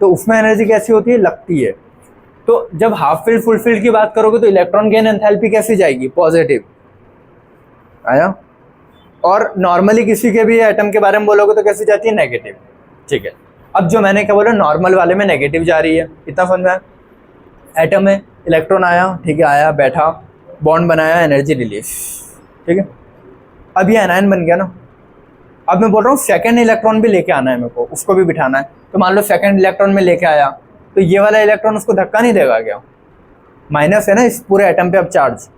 तो उसमें एनर्जी कैसी होती है, लगती है। तो जब हाफ फिल्ड फुल फिल्ड की बात करोगे तो इलेक्ट्रॉन गेन एंथैल्पी कैसी जाएगी, पॉजिटिव आया। और नॉर्मली किसी के भी एटम के बारे में बोलोगे तो कैसी जाती है, नेगेटिव। ठीक है, अब जो मैंने क्या बोला, नॉर्मल वाले में नेगेटिव जा रही है, इतना समझ में आया। एटम में इलेक्ट्रॉन आया, ठीक है, आया बैठा, बॉन्ड बनाया, एनर्जी रिलीज, ठीक है। अब ये एनायन बन गया ना। अब मैं बोल रहा हूँ सेकंड इलेक्ट्रॉन भी लेके आना है मेरे को, उसको भी बिठाना है। तो मान लो सेकंड इलेक्ट्रॉन में लेके आया, तो ये वाला इलेक्ट्रॉन उसको धक्का नहीं देगा क्या, माइनस है ना इस पूरे एटम पे अब चार्ज।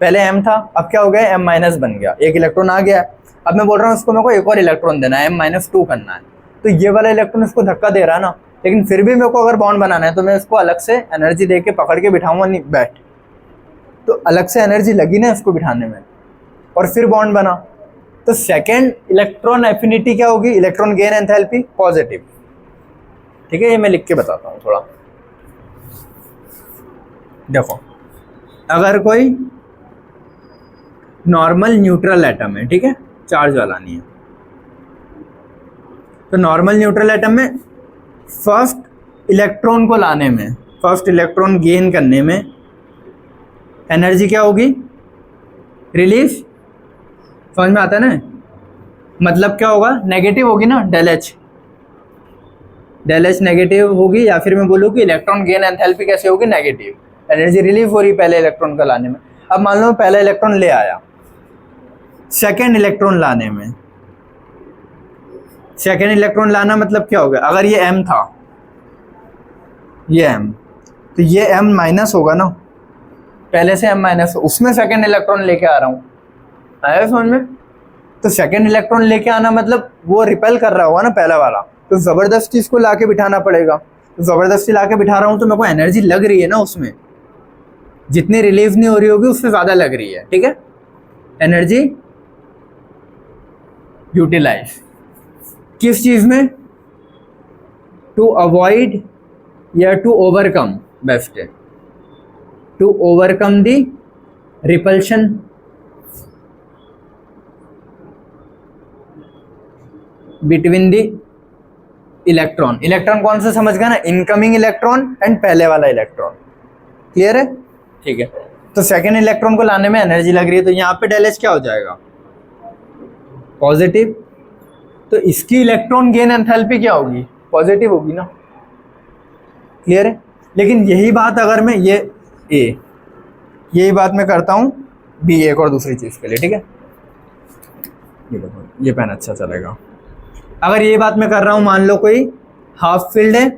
पहले m था, अब क्या हो गया, m माइनस बन गया, एक इलेक्ट्रॉन आ गया। अब मैं बोल रहा हूँ इसको मेरे को एक और इलेक्ट्रॉन देना है, m-2 करना है। तो ये वाला इलेक्ट्रॉन इसको धक्का दे रहा है ना, लेकिन फिर भी मेरे को अगर बॉन्ड बनाना है तो मैं इसको अलग से एनर्जी दे के पकड़ के बिठाऊंगा नहीं, बैठ। तो अलग से एनर्जी लगी ना इसको बिठाने में, और फिर बॉन्ड बना। तो सेकेंड इलेक्ट्रॉन एफिनिटी क्या होगी, इलेक्ट्रॉन गेन एंथैल्पी पॉजिटिव। ठीक है, ये मैं लिख के बताता हूँ थोड़ा। देखो, अगर कोई नॉर्मल न्यूट्रल एटम है, ठीक है, चार्ज वाला नहीं है, तो नॉर्मल न्यूट्रल एटम में फर्स्ट इलेक्ट्रॉन को लाने में, फर्स्ट इलेक्ट्रॉन गेन करने में एनर्जी क्या होगी, रिलीज। समझ में आता है ना, मतलब क्या होगा, नेगेटिव होगी ना, डेल एच नेगेटिव होगी। या फिर मैं बोलूँ कि इलेक्ट्रॉन गेन एंथैल्पी कैसे होगी, नेगेटिव। एनर्जी रिलीव हो रही पहले इलेक्ट्रॉन का लाने में। अब मान लो पहला इलेक्ट्रॉन ले आया, सेकेंड इलेक्ट्रॉन लाने में, सेकेंड इलेक्ट्रॉन लाना मतलब क्या हो गया, अगर ये m था, ये m, तो ये m माइनस होगा ना, पहले से m माइनस, उसमें सेकेंड इलेक्ट्रॉन लेके आ रहा हूँ, आया समझ में। तो सेकेंड इलेक्ट्रॉन लेके आना मतलब वो रिपेल कर रहा होगा ना पहला वाला, तो ज़बरदस्ती इसको लाके बिठाना पड़ेगा। तो ज़बरदस्ती लाके बिठा रहा हूँ तो मेरे को एनर्जी लग रही है ना उसमें, जितनी रिलीव नहीं हो रही होगी उससे ज़्यादा लग रही है, ठीक है। एनर्जी यूटिलाइज किस चीज़ में, टू अवॉइड या टू ओवरकम, बेस्ट है, to overcome the repulsion between the electron. Electron कौन सा समझ गया ना, इनकमिंग इलेक्ट्रॉन एंड पहले वाला इलेक्ट्रॉन, क्लियर है, ठीक है। तो सेकेंड इलेक्ट्रॉन को लाने में एनर्जी लग रही है, तो यहाँ पे डेल एच क्या हो जाएगा, पॉजिटिव। तो इसकी इलेक्ट्रॉन गेन एंथैल्पी क्या होगी, पॉजिटिव होगी ना, क्लियर है। लेकिन यही बात अगर मैं यही बात मैं करता हूँ बी, एक और दूसरी चीज़ के लिए, ठीक है। ये पेन अच्छा चलेगा। अगर ये बात मैं कर रहा हूँ, मान लो कोई हाफ फील्ड है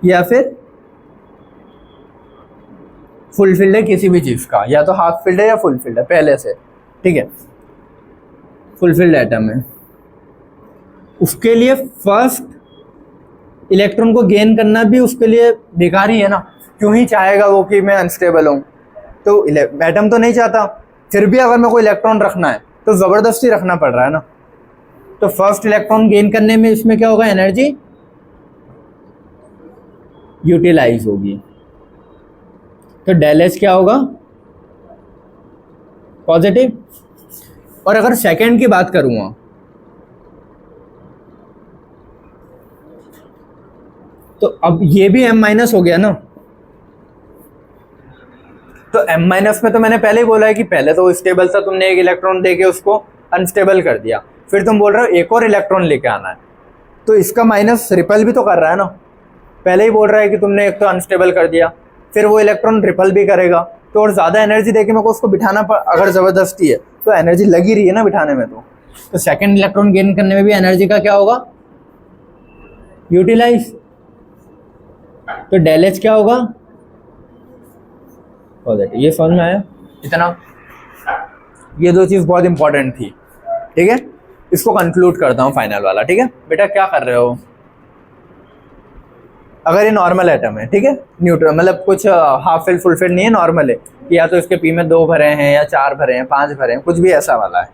या फिर फुल फील्ड है किसी भी चीज़ का, या तो हाफ फील्ड है या फुल फील्ड है पहले से, ठीक है, फुल फील्ड एटम है, उसके लिए फर्स्ट इलेक्ट्रॉन को गेन करना भी उसके लिए बेकार ही है ना। क्यों ही चाहेगा वो कि मैं अनस्टेबल हूँ, तो एटम तो नहीं चाहता, फिर भी अगर मेरे को इलेक्ट्रॉन रखना है तो ज़बरदस्ती रखना पड़ रहा है ना। तो फर्स्ट इलेक्ट्रॉन गेन करने में इसमें क्या होगा, एनर्जी यूटिलाइज होगी। तो डेल एच क्या होगा, पॉजिटिव। और अगर सेकेंड की बात करूंगा, तो अब ये भी m माइनस हो गया ना। तो m माइनस में तो मैंने पहले ही बोला है कि पहले तो स्टेबल था, तुमने एक इलेक्ट्रॉन देके उसको अनस्टेबल कर दिया, फिर तुम बोल रहे हो एक और इलेक्ट्रॉन लेके आना है, तो इसका माइनस रिपल भी तो कर रहा है ना। पहले ही बोल रहा है कि तुमने एक तो अनस्टेबल कर दिया, फिर वो इलेक्ट्रॉन रिपल भी करेगा, तो और ज़्यादा एनर्जी देके मेरे को उसको बिठाना अगर ज़बरदस्ती है तो एनर्जी लगी रही है ना बिठाने में। तो सेकेंड इलेक्ट्रॉन गेन करने में भी एनर्जी का क्या होगा, यूटिलाइज। तो डेल एच क्या होगा, पॉजिटिव। ये समझ में आया इतना, ये दो चीज़ बहुत इंपॉर्टेंट थी, ठीक है। इसको कंक्लूड करता हूँ फाइनल वाला, ठीक है। बेटा क्या कर रहे हो, अगर ये नॉर्मल एटम है, ठीक है, न्यूट्रल मतलब कुछ हाफ फिल फुल फिल नहीं है, नॉर्मल है, या तो इसके पी में 2 भरे हैं या 4 भरे हैं, 5 भरे हैं, कुछ भी ऐसा वाला है,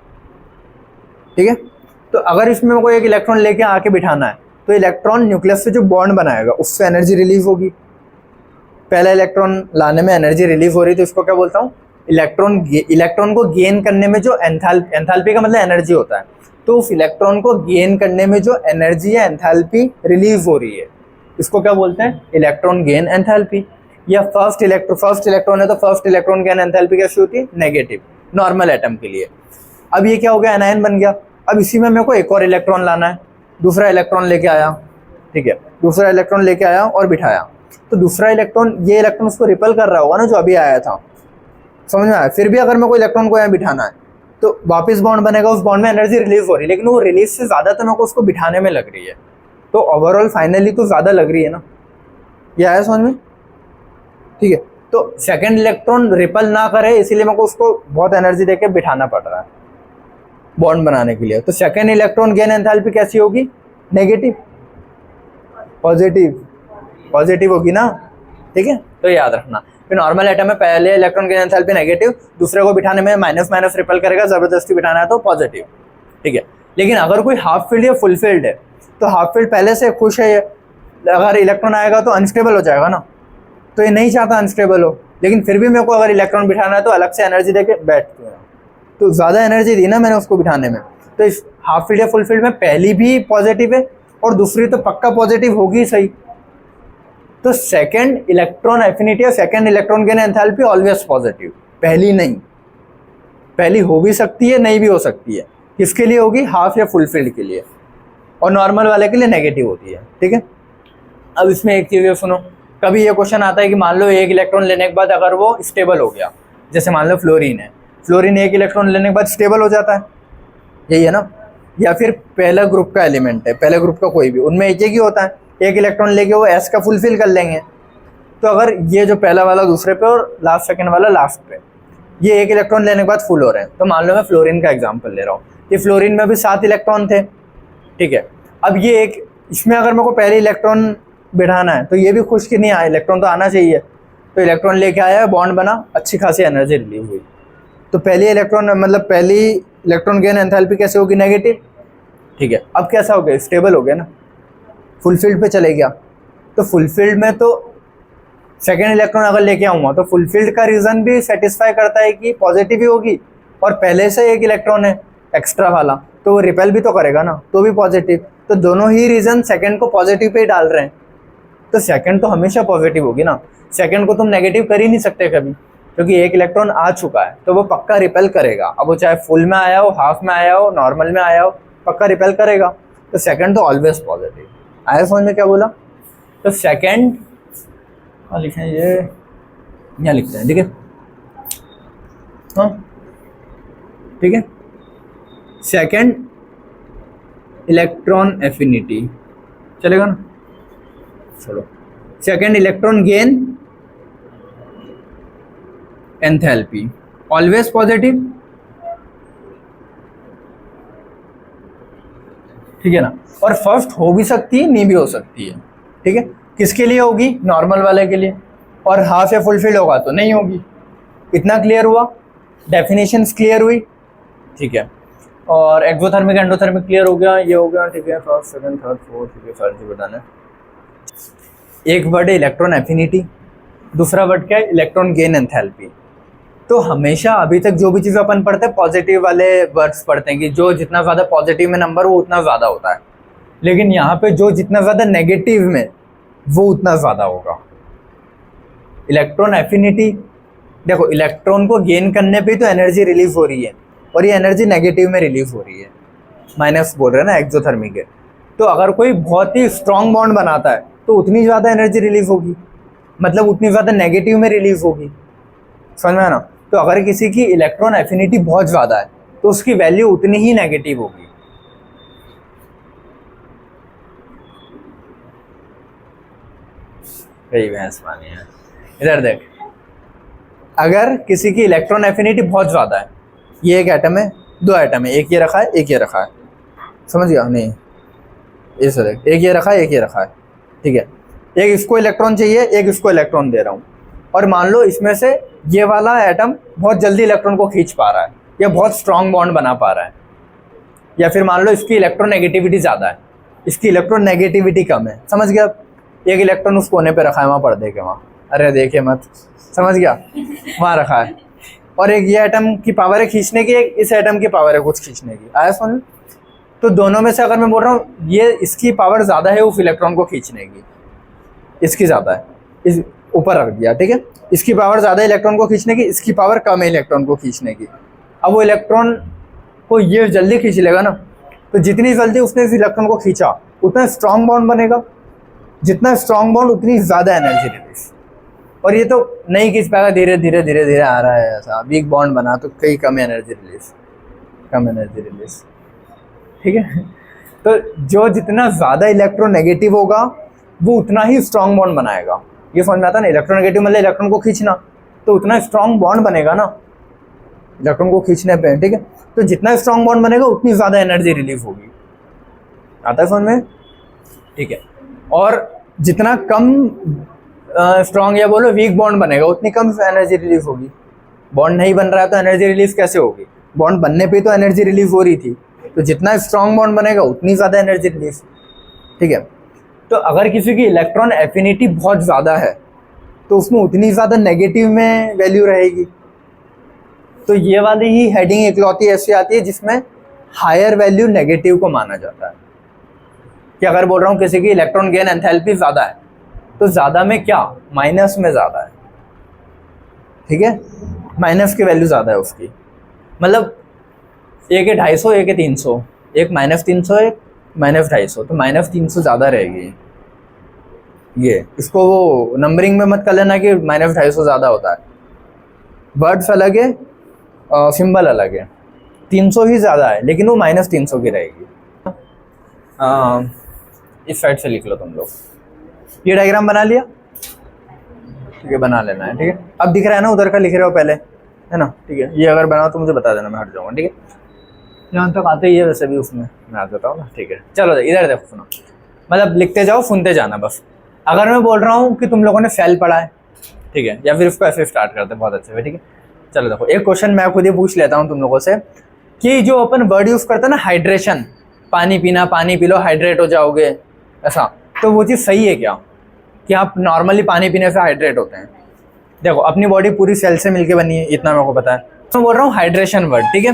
ठीक है। तो अगर इसमें कोई एक इलेक्ट्रॉन लेके आके बिठाना है, तो इलेक्ट्रॉन न्यूक्लियस से जो बॉन्ड बनाएगा उससे एनर्जी रिलीज होगी। पहला इलेक्ट्रॉन लाने में एनर्जी रिलीज हो रही, तो इसको क्या बोलता हूँ, इलेक्ट्रॉन को गेन करने में जो एंथैल्पी का मतलब एनर्जी होता है, तो उस इलेक्ट्रॉन को गेन करने में जो एनर्जी या एंथैल्पी रिलीज हो रही है इसको क्या बोलते हैं, इलेक्ट्रॉन गेन एंथैल्पी। या फर्स्ट इलेक्ट्रॉन है तो फर्स्ट इलेक्ट्रॉन गेन एंथैल्पी कैसी होती है, नेगेटिव, नॉर्मल एटम के लिए। अब ये क्या हो गया, एनायन बन गया। अब इसी में मेरे को एक और इलेक्ट्रॉन लाना है, दूसरा इलेक्ट्रॉन लेके आया, ठीक है, दूसरा इलेक्ट्रॉन लेके आया और बिठाया। तो दूसरा इलेक्ट्रॉन, ये इलेक्ट्रॉन उसको रिपल कर रहा होगा ना जो अभी आया था, समझ में आया। फिर भी अगर मेरे को इलेक्ट्रॉन को यहाँ बिठाना है तो वापस बॉन्ड बनेगा, उस बॉन्ड में एनर्जी रिलीज हो रही है, लेकिन वो रिलीज से ज़्यादा तो मेरे को उसको बिठाने में लग रही है, तो ओवरऑल फाइनली तो ज़्यादा लग रही है ना। ये आया समझ में, ठीक है। तो सेकंड इलेक्ट्रॉन रिपल ना करे इसीलिए मेरे को उसको बहुत एनर्जी देके बिठाना पड़ रहा है बॉन्ड बनाने के लिए। तो सेकंड इलेक्ट्रॉन गेन एंथैल्पी कैसी होगी, नेगेटिव, पॉजिटिव होगी ना, ठीक है। तो याद रखना, फिर नॉर्मल एटम में पहले इलेक्ट्रॉन गेन एंथैल्पी नेगेटिव, दूसरे को बिठाने में माइनस माइनस रिपल करेगा, जबरदस्ती बिठाना है तो पॉजिटिव, ठीक है। लेकिन अगर कोई हाफ फील्ड या फुल फील्ड है तो हाफ फील्ड पहले से खुश है, अगर इलेक्ट्रॉन आएगा तो अनस्टेबल हो जाएगा ना, तो ये नहीं चाहता अनस्टेबल हो, लेकिन फिर भी मेरे को अगर इलेक्ट्रॉन बिठाना है तो अलग से एनर्जी देके बैठते हैं, तो ज़्यादा एनर्जी दी ना मैंने उसको बिठाने में। तो इस हाफ फील्ड या फुल फील्ड में पहली भी पॉजिटिव है और दूसरी तो पक्का पॉजिटिव होगी सही। तो सेकंड इलेक्ट्रॉन एफिनिटी या second electron gain enthalpy always positive, पहली नहीं, पहली हो भी सकती है नहीं भी हो सकती है। किसके लिए होगी, हाफ या फुल फील्ड के लिए, और नॉर्मल वाले के लिए नेगेटिव होती है, ठीक है। अब इसमें एक चीज़ सुनो, कभी ये क्वेश्चन आता है कि मान लो एक इलेक्ट्रॉन लेने के बाद अगर वो स्टेबल हो गया, जैसे मान लो फ्लोरीन है, फ्लोरीन एक इलेक्ट्रॉन लेने के बाद स्टेबल हो जाता है, यही है ना। या फिर पहला ग्रुप का एलिमेंट है, पहले ग्रुप का कोई भी, उनमें एक ही होता है, एक इलेक्ट्रॉन लेके वो एस का फुलफिल कर लेंगे। तो अगर ये जो पहला वाला दूसरे पे और लास्ट सेकंड वाला लास्ट पे, ये एक इलेक्ट्रॉन लेने के बाद फुल हो रहे हैं, तो मान लो मैं फ्लोरीन का एग्जांपल ले रहा हूँ, ये फ्लोरीन में भी 7 इलेक्ट्रॉन थे, ठीक है। अब ये एक, इसमें अगर मेरे को पहले इलेक्ट्रॉन बिठाना है तो ये भी खुश कि नहीं आया, इलेक्ट्रॉन तो आना चाहिए, तो इलेक्ट्रॉन लेके आया, बॉन्ड बना, अच्छी खासी एनर्जी रिलीज हुई। तो पहली इलेक्ट्रॉन मतलब पहली इलेक्ट्रॉन गेन एंथैल्पी कैसे होगी, नेगेटिव, ठीक है। अब कैसा हो गया, स्टेबल हो गया ना, फुल फील्ड पे चले गया। तो फुल फील्ड में तो सेकेंड इलेक्ट्रॉन अगर लेके आऊँगा तो फुल फील्ड का रीज़न भी सेटिस्फाई करता है कि पॉजिटिव ही होगी, और पहले से एक इलेक्ट्रॉन है एक्स्ट्रा वाला तो वो रिपेल भी तो करेगा ना, तो भी पॉजिटिव। तो दोनों ही रीज़न सेकेंड को पॉजिटिव पे ही डाल रहे हैं, तो सेकेंड तो हमेशा पॉजिटिव होगी ना, सेकेंड को तुम नेगेटिव कर ही नहीं सकते कभी, क्योंकि एक इलेक्ट्रॉन आ चुका है तो वो पक्का रिपेल करेगा। अब वो चाहे फुल में आया हो, हाफ में आया हो, नॉर्मल में आया हो, पक्का रिपेल करेगा। तो सेकेंड तो ऑलवेज पॉजिटिव। आया समझ में क्या बोला। तो सेकेंड लिखें, ये यहाँ लिखते हैं, ठीक है, हाँ ठीक है। सेकेंड इलेक्ट्रॉन एफिनिटी चलेगा ना, चलो। Second electron gain enthalpy always positive, ठीक है ना। और फर्स्ट हो भी सकती है, नहीं भी हो सकती है, ठीक है। किसके लिए होगी, नॉर्मल वाले के लिए, और हाफ या फुल फील्ड होगा तो नहीं होगी। इतना क्लियर हुआ, डेफिनेशंस क्लियर हुई, ठीक है। और एक्सोथर्मिक एंडोथर्मिक क्लियर हो गया, ये हो गया, ठीक है। फर्स्ट सेकंड थर्ड फोर्थ, ठीक है, सारी चीज बताना है। एक वर्ड है इलेक्ट्रॉन एफिनिटी, दूसरा वर्ड क्या है, इलेक्ट्रॉन गेन एंथैल्पी। तो हमेशा अभी तक जो भी चीज़ अपन पढ़ते हैं पॉजिटिव वाले वर्ड्स पढ़ते हैं कि जो जितना ज़्यादा पॉजिटिव में नंबर वो उतना ज़्यादा होता है, लेकिन यहाँ पे जो जितना ज़्यादा नेगेटिव में वो उतना ज़्यादा होगा। इलेक्ट्रॉन एफिनिटी, देखो इलेक्ट्रॉन को गेन करने पे तो एनर्जी रिलीज हो रही है, और ये एनर्जी नेगेटिव में रिलीज हो रही है, माइनस बोल रहे हैं ना एक्सोथर्मिक है। तो अगर कोई बहुत ही स्ट्रॉन्ग बॉन्ड बनाता है तो उतनी ज़्यादा एनर्जी रिलीज होगी, मतलब उतनी ज़्यादा नेगेटिव में रिलीज होगी, समझ में ना। तो अगर किसी की इलेक्ट्रॉन एफिनिटी बहुत ज़्यादा है तो उसकी वैल्यू उतनी ही नेगेटिव होगी। कई भैंस पानी है, इधर देख, अगर किसी की इलेक्ट्रॉन एफिनिटी बहुत ज़्यादा है, ये एक एटम है, 2 एटम है, एक ये रखा है एक ये रखा है, समझ गया नहीं, ऐसे देख, एक ये रखा है एक ये रखा है, ठीक है। एक इसको इलेक्ट्रॉन चाहिए, एक इसको इलेक्ट्रॉन दे रहा हूँ, और मान लो इसमें से ये वाला एटम बहुत जल्दी इलेक्ट्रॉन को खींच पा रहा है या बहुत स्ट्रॉन्ग बॉन्ड बना पा रहा है, या फिर मान लो इसकी इलेक्ट्रॉन नेगेटिविटी ज़्यादा है, इसकी इलेक्ट्रॉन नेगेटिविटी कम है, समझ गया। एक इलेक्ट्रॉन उस कोने पे रखा है, वहाँ पढ़ दे के वहाँ, अरे देखे मत, समझ गया, वहाँ रखा है। और एक ये एटम की पावर है खींचने की, एक इस एटम की पावर है कुछ खींचने की, आया समझ। तो दोनों में से अगर मैं बोल रहा हूँ ये इसकी पावर ज़्यादा है उस इलेक्ट्रॉन को खींचने की, इसकी ज़्यादा है, इस ऊपर रख दिया, ठीक है। इसकी पावर ज़्यादा इलेक्ट्रॉन को खींचने की, इसकी पावर कम है इलेक्ट्रॉन को खींचने की। अब वो इलेक्ट्रॉन को ये जल्दी खींच लेगा ना, तो जितनी जल्दी उसने इस इलेक्ट्रॉन को खींचा उतना स्ट्रॉन्ग बॉन्ड बनेगा, जितना स्ट्रॉन्ग बॉन्ड उतनी ज़्यादा एनर्जी रिलीज। और ये तो नहीं खींच पाएगा, धीरे धीरे धीरे धीरे आ रहा है ऐसा, वीक बॉन्ड बना तो कई कम एनर्जी रिलीज, कम एनर्जी रिलीज, ठीक है। तो जो जितना ज़्यादा इलेक्ट्रोनेगेटिव होगा वो उतना ही स्ट्रॉन्ग बॉन्ड बनाएगा। ये समझ में आता है ना, इलेक्ट्रोनेगेटिव मतलब इलेक्ट्रॉन को खींचना, तो उतना स्ट्रॉन्ग बॉन्ड बनेगा ना इलेक्ट्रॉन को खींचने पे, ठीक है। तो जितना स्ट्रॉन्ग बॉन्ड बनेगा उतनी ज़्यादा एनर्जी रिलीज होगी। आता है समझ में, ठीक है। और जितना कम स्ट्रॉन्ग या बोलो वीक बॉन्ड बनेगा उतनी कम एनर्जी रिलीज होगी। बॉन्ड नहीं बन रहा है तो एनर्जी रिलीज कैसे होगी? बॉन्ड बनने पे तो एनर्जी रिलीज हो रही थी, तो जितना स्ट्रॉन्ग बॉन्ड बनेगा उतनी ज़्यादा एनर्जी रिलीज, ठीक है। तो अगर किसी की इलेक्ट्रॉन एफिनिटी बहुत ज़्यादा है तो उसमें उतनी ज़्यादा नेगेटिव में वैल्यू रहेगी। तो ये वाली ही हेडिंग इकलौती ऐसी आती है जिसमें हायर वैल्यू नेगेटिव को माना जाता है। कि अगर बोल रहा हूँ किसी की इलेक्ट्रॉन गेन एंथैल्पी ज़्यादा है, तो ज़्यादा में क्या, माइनस में ज़्यादा है, ठीक है। माइनस की वैल्यू ज़्यादा है उसकी, मतलब एक है 250, एक है 300, एक -300, एक -250, तो -300 ज़्यादा रहेगी। ये इसको वो नंबरिंग में मत कर लेना कि -250 ज़्यादा होता है, वर्ड्स अलग है, सिंबल अलग है। 300 ही ज़्यादा है लेकिन वो -300 की रहेगी। इस साइड से लिख लो तुम लोग। ये डायग्राम बना लिया, ठीक है, बना लेना है, ठीक है। अब दिख रहा है ना, उधर का लिख रहे हो पहले, है ना, ठीक है। ये अगर बनाओ तो मुझे बता देना, मैं हट जाऊँगा, ठीक है। यहाँ तक आते ही है, वैसे भी उसमें मैं आ जाता हूँ ना, ठीक है। चलो इधर देखो, सुनो, मतलब लिखते जाओ, सुनते जाना बस। अगर मैं बोल रहा हूँ कि तुम लोगों ने सेल पढ़ा है, ठीक है, या फिर उसको ऐसे स्टार्ट करते हैं बहुत अच्छे से, ठीक है। चलो देखो, एक क्वेश्चन मैं खुद ही पूछ लेता हूँ तुम लोगों से कि जो अपन वर्ड यूज़ करते हैं ना, हाइड्रेशन, पानी पीना, पानी पी लो हाइड्रेट हो जाओगे, ऐसा, तो वो चीज़ सही है क्या कि आप नॉर्मली पानी पीने से हाइड्रेट होते हैं? देखो, अपनी बॉडी पूरी सेल से मिलके बनी है, इतना मेरे को पता है। तो मैं बोल रहा हूँ हाइड्रेशन वर्ड, ठीक है।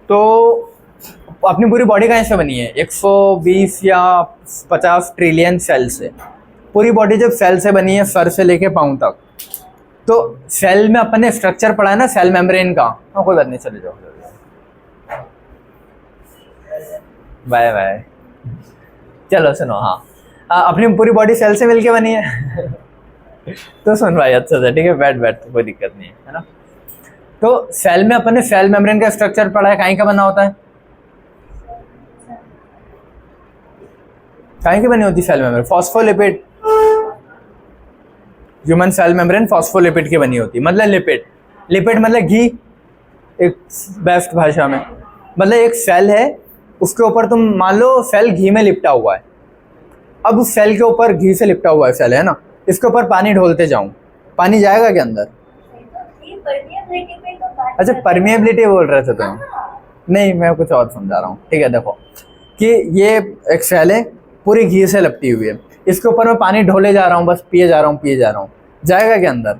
तो अपनी पूरी बॉडी कहाँ से बनी है? 120 या 50 ट्रिलियन सेल से। पूरी बॉडी जब सेल से बनी है, सर से लेके पाँव तक, तो सेल में अपन ने स्ट्रक्चर पढ़ा है ना, सेल मेम्ब्रेन का। हाँ, कोई बात नहीं, चले जाओ, बाय बाय। चलो सुनो, हाँ, अपनी पूरी बॉडी सेल से मिलके बनी है तो सुन भाई अच्छा से, ठीक है, बैठ तो कोई दिक्कत नहीं है ना। तो सेल में अपन ने सेल मेम्ब्रेन का स्ट्रक्चर पढ़ा है, कहीं का बना होता है? कहीं की बनी होती cell membrane? Phospholipid. Human cell membrane phospholipid की बनी होती, मतलब लिपिड। लिपिड मतलब घी, एक बेस्ट भाषा में, मतलब एक सेल है, उसके ऊपर तुम मान लो सेल घी में लिपटा हुआ है। अब उस सेल के ऊपर घी से लिपटा हुआ है सेल, है ना, इसके ऊपर पानी ढोलते जाऊं, पानी जाएगा क्या अंदर? अच्छा, परमिएबिलिटी बोल रहे थे तुम? नहीं, मैं कुछ और समझा रहा हूँ, ठीक है। देखो कि ये एक सेल है, पूरी घी से लिपटी हुई है, इसके ऊपर मैं पानी ढोले जा रहा हूँ, बस पिए जा रहा हूँ, जाएगा क्या अंदर?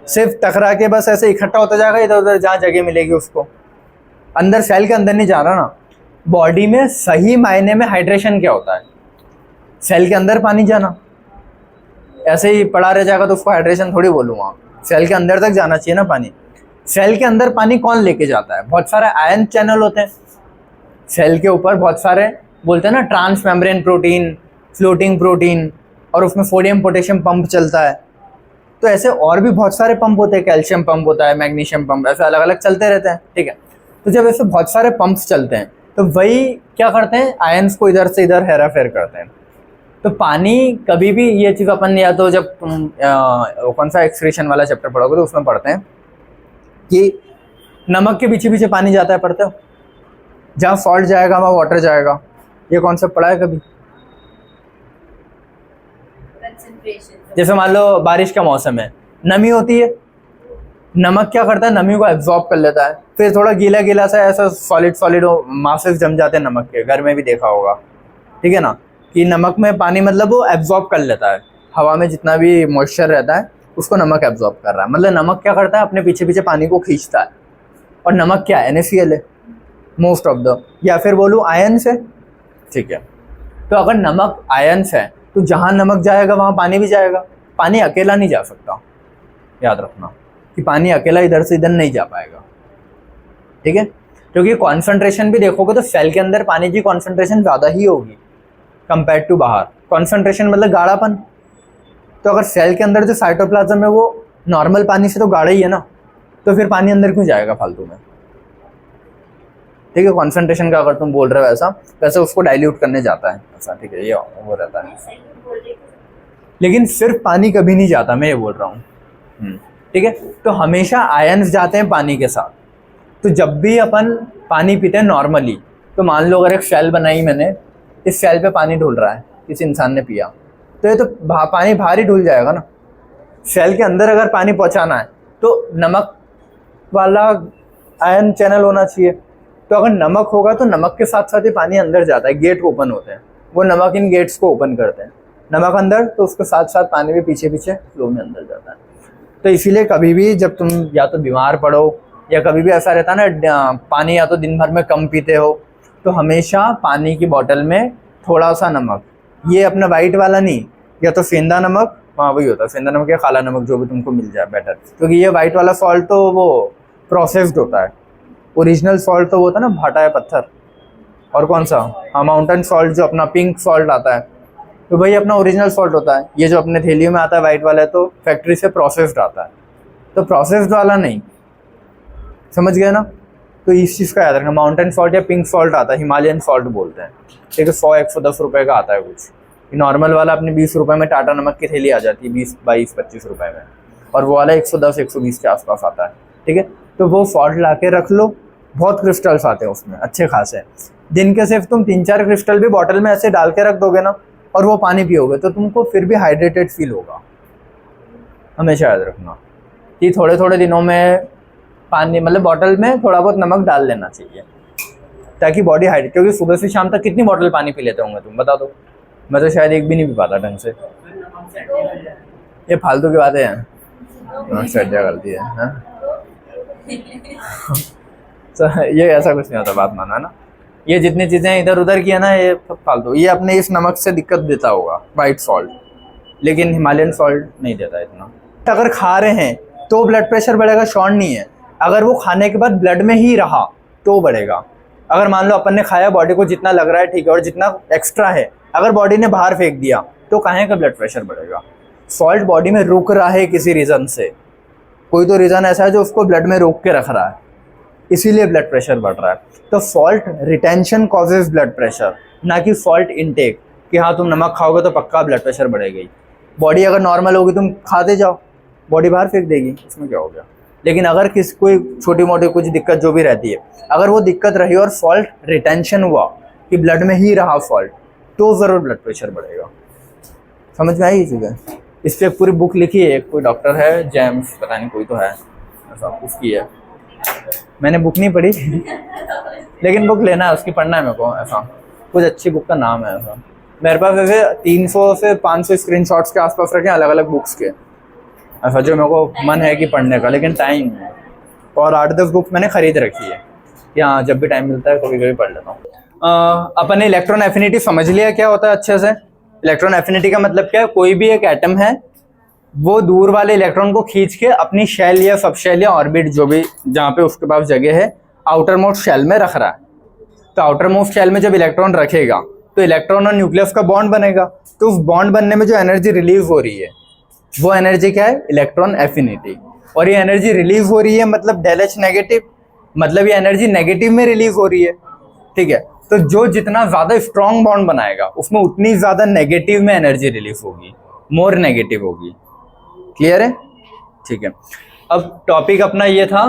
सिर्फ टकरा के बस ऐसे इकट्ठा होता जाएगा इधर उधर, जहाँ जगह मिलेगी उसको, अंदर सेल के अंदर नहीं जा रहा ना। बॉडी में सही मायने में हाइड्रेशन क्या होता है? सेल के अंदर पानी जाना। ऐसे ही पड़ा रह जाएगा तो उसको हाइड्रेशन थोड़ी बोलूँगा, सेल के अंदर तक जाना चाहिए ना पानी। सेल के अंदर पानी कौन लेके जाता है? बहुत सारे आयन चैनल होते हैं सेल के ऊपर, बहुत सारे बोलते हैं ना, trans membrane protein, floating protein, और उसमें सोडियम पोटेशियम पंप चलता है। तो ऐसे और भी बहुत सारे पंप होते हैं, कैल्शियम पंप होता है, मैग्नीशियम पंप, ऐसे अलग अलग चलते रहते हैं, ठीक है। तो जब ऐसे बहुत सारे पंप्स चलते हैं तो वही क्या करते हैं, आयन्स को इधर से इधर हेरा फेर करते हैं। तो पानी कभी भी, ये चीज़ अपन या तो जब तुम कौन सा एक्सक्रीशन वाला चैप्टर पढ़ोगे तो उसमें पढ़ते हैं कि नमक के पीछे पीछे पानी जाता है, पढ़ते हो? जहाँ सॉल्ट जाएगा वहाँ वाटर जाएगा, ये कॉन्सेप्ट पढ़ा है कभी? जैसे मान लो बारिश का मौसम है, नमी होती है, नमक क्या करता है, नमी को एब्जॉर्ब कर लेता है, फिर थोड़ा गीला गीला सा ऐसा सॉलिड मासेस जम जाते हैं नमक के, घर में भी देखा होगा, ठीक है ना, कि नमक में पानी मतलब वो एब्जॉर्ब कर लेता है, हवा में जितना भी मॉइस्चर रहता है उसको नमक एब्जॉर्ब कर रहा है। मतलब नमक क्या करता है, अपने पीछे पीछे पानी को खींचता है। और नमक क्या है? NaCl है मोस्ट ऑफ द, या फिर बोलूँ आयन्स है, ठीक है। तो अगर नमक आयन्स है तो जहाँ नमक जाएगा वहाँ पानी भी जाएगा, पानी अकेला नहीं जा सकता, याद रखना कि पानी अकेला इधर से इधर नहीं जा पाएगा, ठीक है। क्योंकि कॉन्सेंट्रेशन भी देखोगे तो सेल के अंदर पानी की कॉन्सेंट्रेशन ज़्यादा ही होगी कंपेयर टू बाहर। कॉन्सेंट्रेशन मतलब गाढ़ापन, तो अगर सेल के अंदर जो साइटोप्लाज्म है वो नॉर्मल पानी से तो गाढ़ा ही है ना, तो फिर पानी अंदर क्यों जाएगा फालतू में, ठीक है। कॉन्सेंट्रेशन का अगर तुम बोल रहे हो ऐसा, वैसे उसको डाइल्यूट करने जाता है ऐसा, ठीक है, ये वो रहता है। लेकिन सिर्फ पानी कभी नहीं जाता, मैं ये बोल रहा हूँ, ठीक है। तो हमेशा आयन्स जाते हैं पानी के साथ। तो जब भी अपन पानी पीते हैं नॉर्मली, तो मान लो अगर एक शेल बनाई मैंने, इस शेल पे पानी ढुल रहा है, किसी इंसान ने पिया, तो ये तो पानी बाहर ही ढुल जाएगा ना। शेल के अंदर अगर पानी पहुंचाना है तो नमक वाला आयन चैनल होना चाहिए। तो अगर नमक होगा तो नमक के साथ साथ ही पानी अंदर जाता है, गेट ओपन होते हैं, वो नमक इन गेट्स को ओपन करते हैं, नमक अंदर, तो उसके साथ साथ पानी भी पीछे पीछे फ्लो में अंदर जाता है। तो इसीलिए कभी भी जब तुम या तो बीमार पड़ो या कभी भी ऐसा रहता है ना, पानी या तो दिन भर में कम पीते हो, तो हमेशा पानी की बोतल में थोड़ा सा नमक, ये अपना वाइट वाला नहीं, या तो सेंधा नमक, हाँ वही होता है सेंधा नमक या काला नमक, जो भी तुमको मिल जाए बेटर, क्योंकि ये वाइट वाला सॉल्ट तो वो प्रोसेस्ड होता है, ओरिजिनल सॉल्ट तो वो होता है ना भाटा है पत्थर, और कौन सा, हाँ माउंटेन सॉल्ट जो अपना पिंक सॉल्ट आता है, तो वही अपना ओरिजिनल सॉल्ट होता है। ये जो अपने थैलियों में आता है वाइट वाला है, तो फैक्ट्री से प्रोसेस्ड आता है, तो प्रोसेस्ड वाला नहीं, समझ गए ना। तो इस चीज़ का याद रखना, माउंटेन सॉल्ट या पिंक सॉल्ट आता है, हिमालयन सॉल्ट बोलते हैं, ठीक है। 100-110 रुपये का आता है कुछ, नॉर्मल वाला अपने 20 रुपये में टाटा नमक की थैली आ जाती है, 20-22-25 रुपये में, और वो वाला 110-120 के आसपास आता है, ठीक है। तो वो सॉल्ट ला के रख लो, बहुत क्रिस्टल्स आते हैं उसमें अच्छे खासे, दिन के सिर्फ तुम 3-4 क्रिस्टल भी बॉटल में ऐसे डाल के रख दोगे ना, और वो पानी पियोगे, तो तुमको फिर भी हाइड्रेटेड फील होगा। हमेशा याद रखना कि थोड़े थोड़े दिनों में पानी, मतलब बॉटल में थोड़ा बहुत नमक डाल लेना चाहिए, ताकि बॉडी हाइड्रेट, क्योंकि सुबह से शाम तक कितनी बॉटल पानी पी लेते होंगे तुम, बता दो। मैं तो शायद एक भी नहीं पी पाता ढंग से, ये फालतू की बातें हैं, सर्दिया गलती है तो ये ऐसा कुछ नहीं होता, बात माना है ना। ये जितनी चीज़ें इधर उधर की है ना, ये सब फालतू, ये अपने इस नमक से दिक्कत देता होगा वाइट सॉल्ट, लेकिन हिमालयन सॉल्ट नहीं देता इतना। अगर खा रहे हैं तो ब्लड प्रेशर बढ़ेगा, श्योर नहीं है। अगर वो खाने के बाद ब्लड में ही रहा तो बढ़ेगा। अगर मान लो अपन ने खाया, बॉडी को जितना लग रहा है ठीक है, और जितना एक्स्ट्रा है अगर बॉडी ने बाहर फेंक दिया, तो काहे का ब्लड प्रेशर बढ़ेगा। सॉल्ट बॉडी में रुक रहा है किसी रीज़न से, कोई तो रीज़न ऐसा है जो उसको ब्लड में रोक के रख रहा है, इसीलिए ब्लड प्रेशर बढ़ रहा है। तो salt retention causes blood pressure, ना कि सॉल्ट इनटेक, कि हाँ तुम नमक खाओगे तो पक्का ब्लड प्रेशर बढ़ेगा। बॉडी अगर नॉर्मल होगी, तुम खाते जाओ, बॉडी बाहर फेंक देगी, उसमें क्या हो गया। लेकिन अगर कोई छोटी मोटी कुछ दिक्कत जो भी रहती है, अगर वो दिक्कत रही और सॉल्ट रिटेंशन हुआ कि ब्लड में ही रहा सॉल्ट, तो ज़रूर ब्लड प्रेशर बढ़ेगा। समझ में आई ये चीज़ है। इस पर एक पूरी बुक लिखी है, एक कोई डॉक्टर है, जेम्स पता नहीं कोई तो है ऐसा, उसकी है। मैंने बुक नहीं पढ़ी लेकिन बुक लेना है, उसकी पढ़ना है मेरे को, ऐसा कुछ अच्छी बुक का नाम है ऐसा। मेरे पास वैसे 300 से 500 स्क्रीनशॉट्स के आसपास रखे अलग अलग बुक्स के, ऐसा जो मेरे को मन है कि पढ़ने का, लेकिन टाइम है। और 8-10 बुक मैंने खरीद रखी है कि हाँ जब भी टाइम मिलता है कभी कभी पढ़ लेता हूँ। अपन ने इलेक्ट्रॉन एफिनिटी समझ लिया क्या होता है अच्छे से। इलेक्ट्रॉन एफिनिटी का मतलब क्या है, कोई भी एक एटम है वो दूर वाले इलेक्ट्रॉन को खींच के अपनी शेल या सब शेल या ऑर्बिट जो भी जहाँ पे उसके पास जगह है आउटर मोस्ट शेल में रख रहा है। तो आउटर मोस्ट शेल में जब इलेक्ट्रॉन रखेगा तो इलेक्ट्रॉन और न्यूक्लियस का बॉन्ड बनेगा, तो उस बॉन्ड बनने में जो एनर्जी रिलीज हो रही है वो एनर्जी क्या है, इलेक्ट्रॉन एफिनिटी। और ये एनर्जी रिलीज हो रही है मतलब डेल एच नेगेटिव, मतलब ये एनर्जी नेगेटिव में रिलीज हो रही है, ठीक है। तो जो जितना ज्यादा स्ट्रॉन्ग बॉन्ड बनाएगा उसमें उतनी ज्यादा नेगेटिव में एनर्जी रिलीज होगी, मोर नेगेटिव होगी। क्लियर है, ठीक है। अब टॉपिक अपना ये था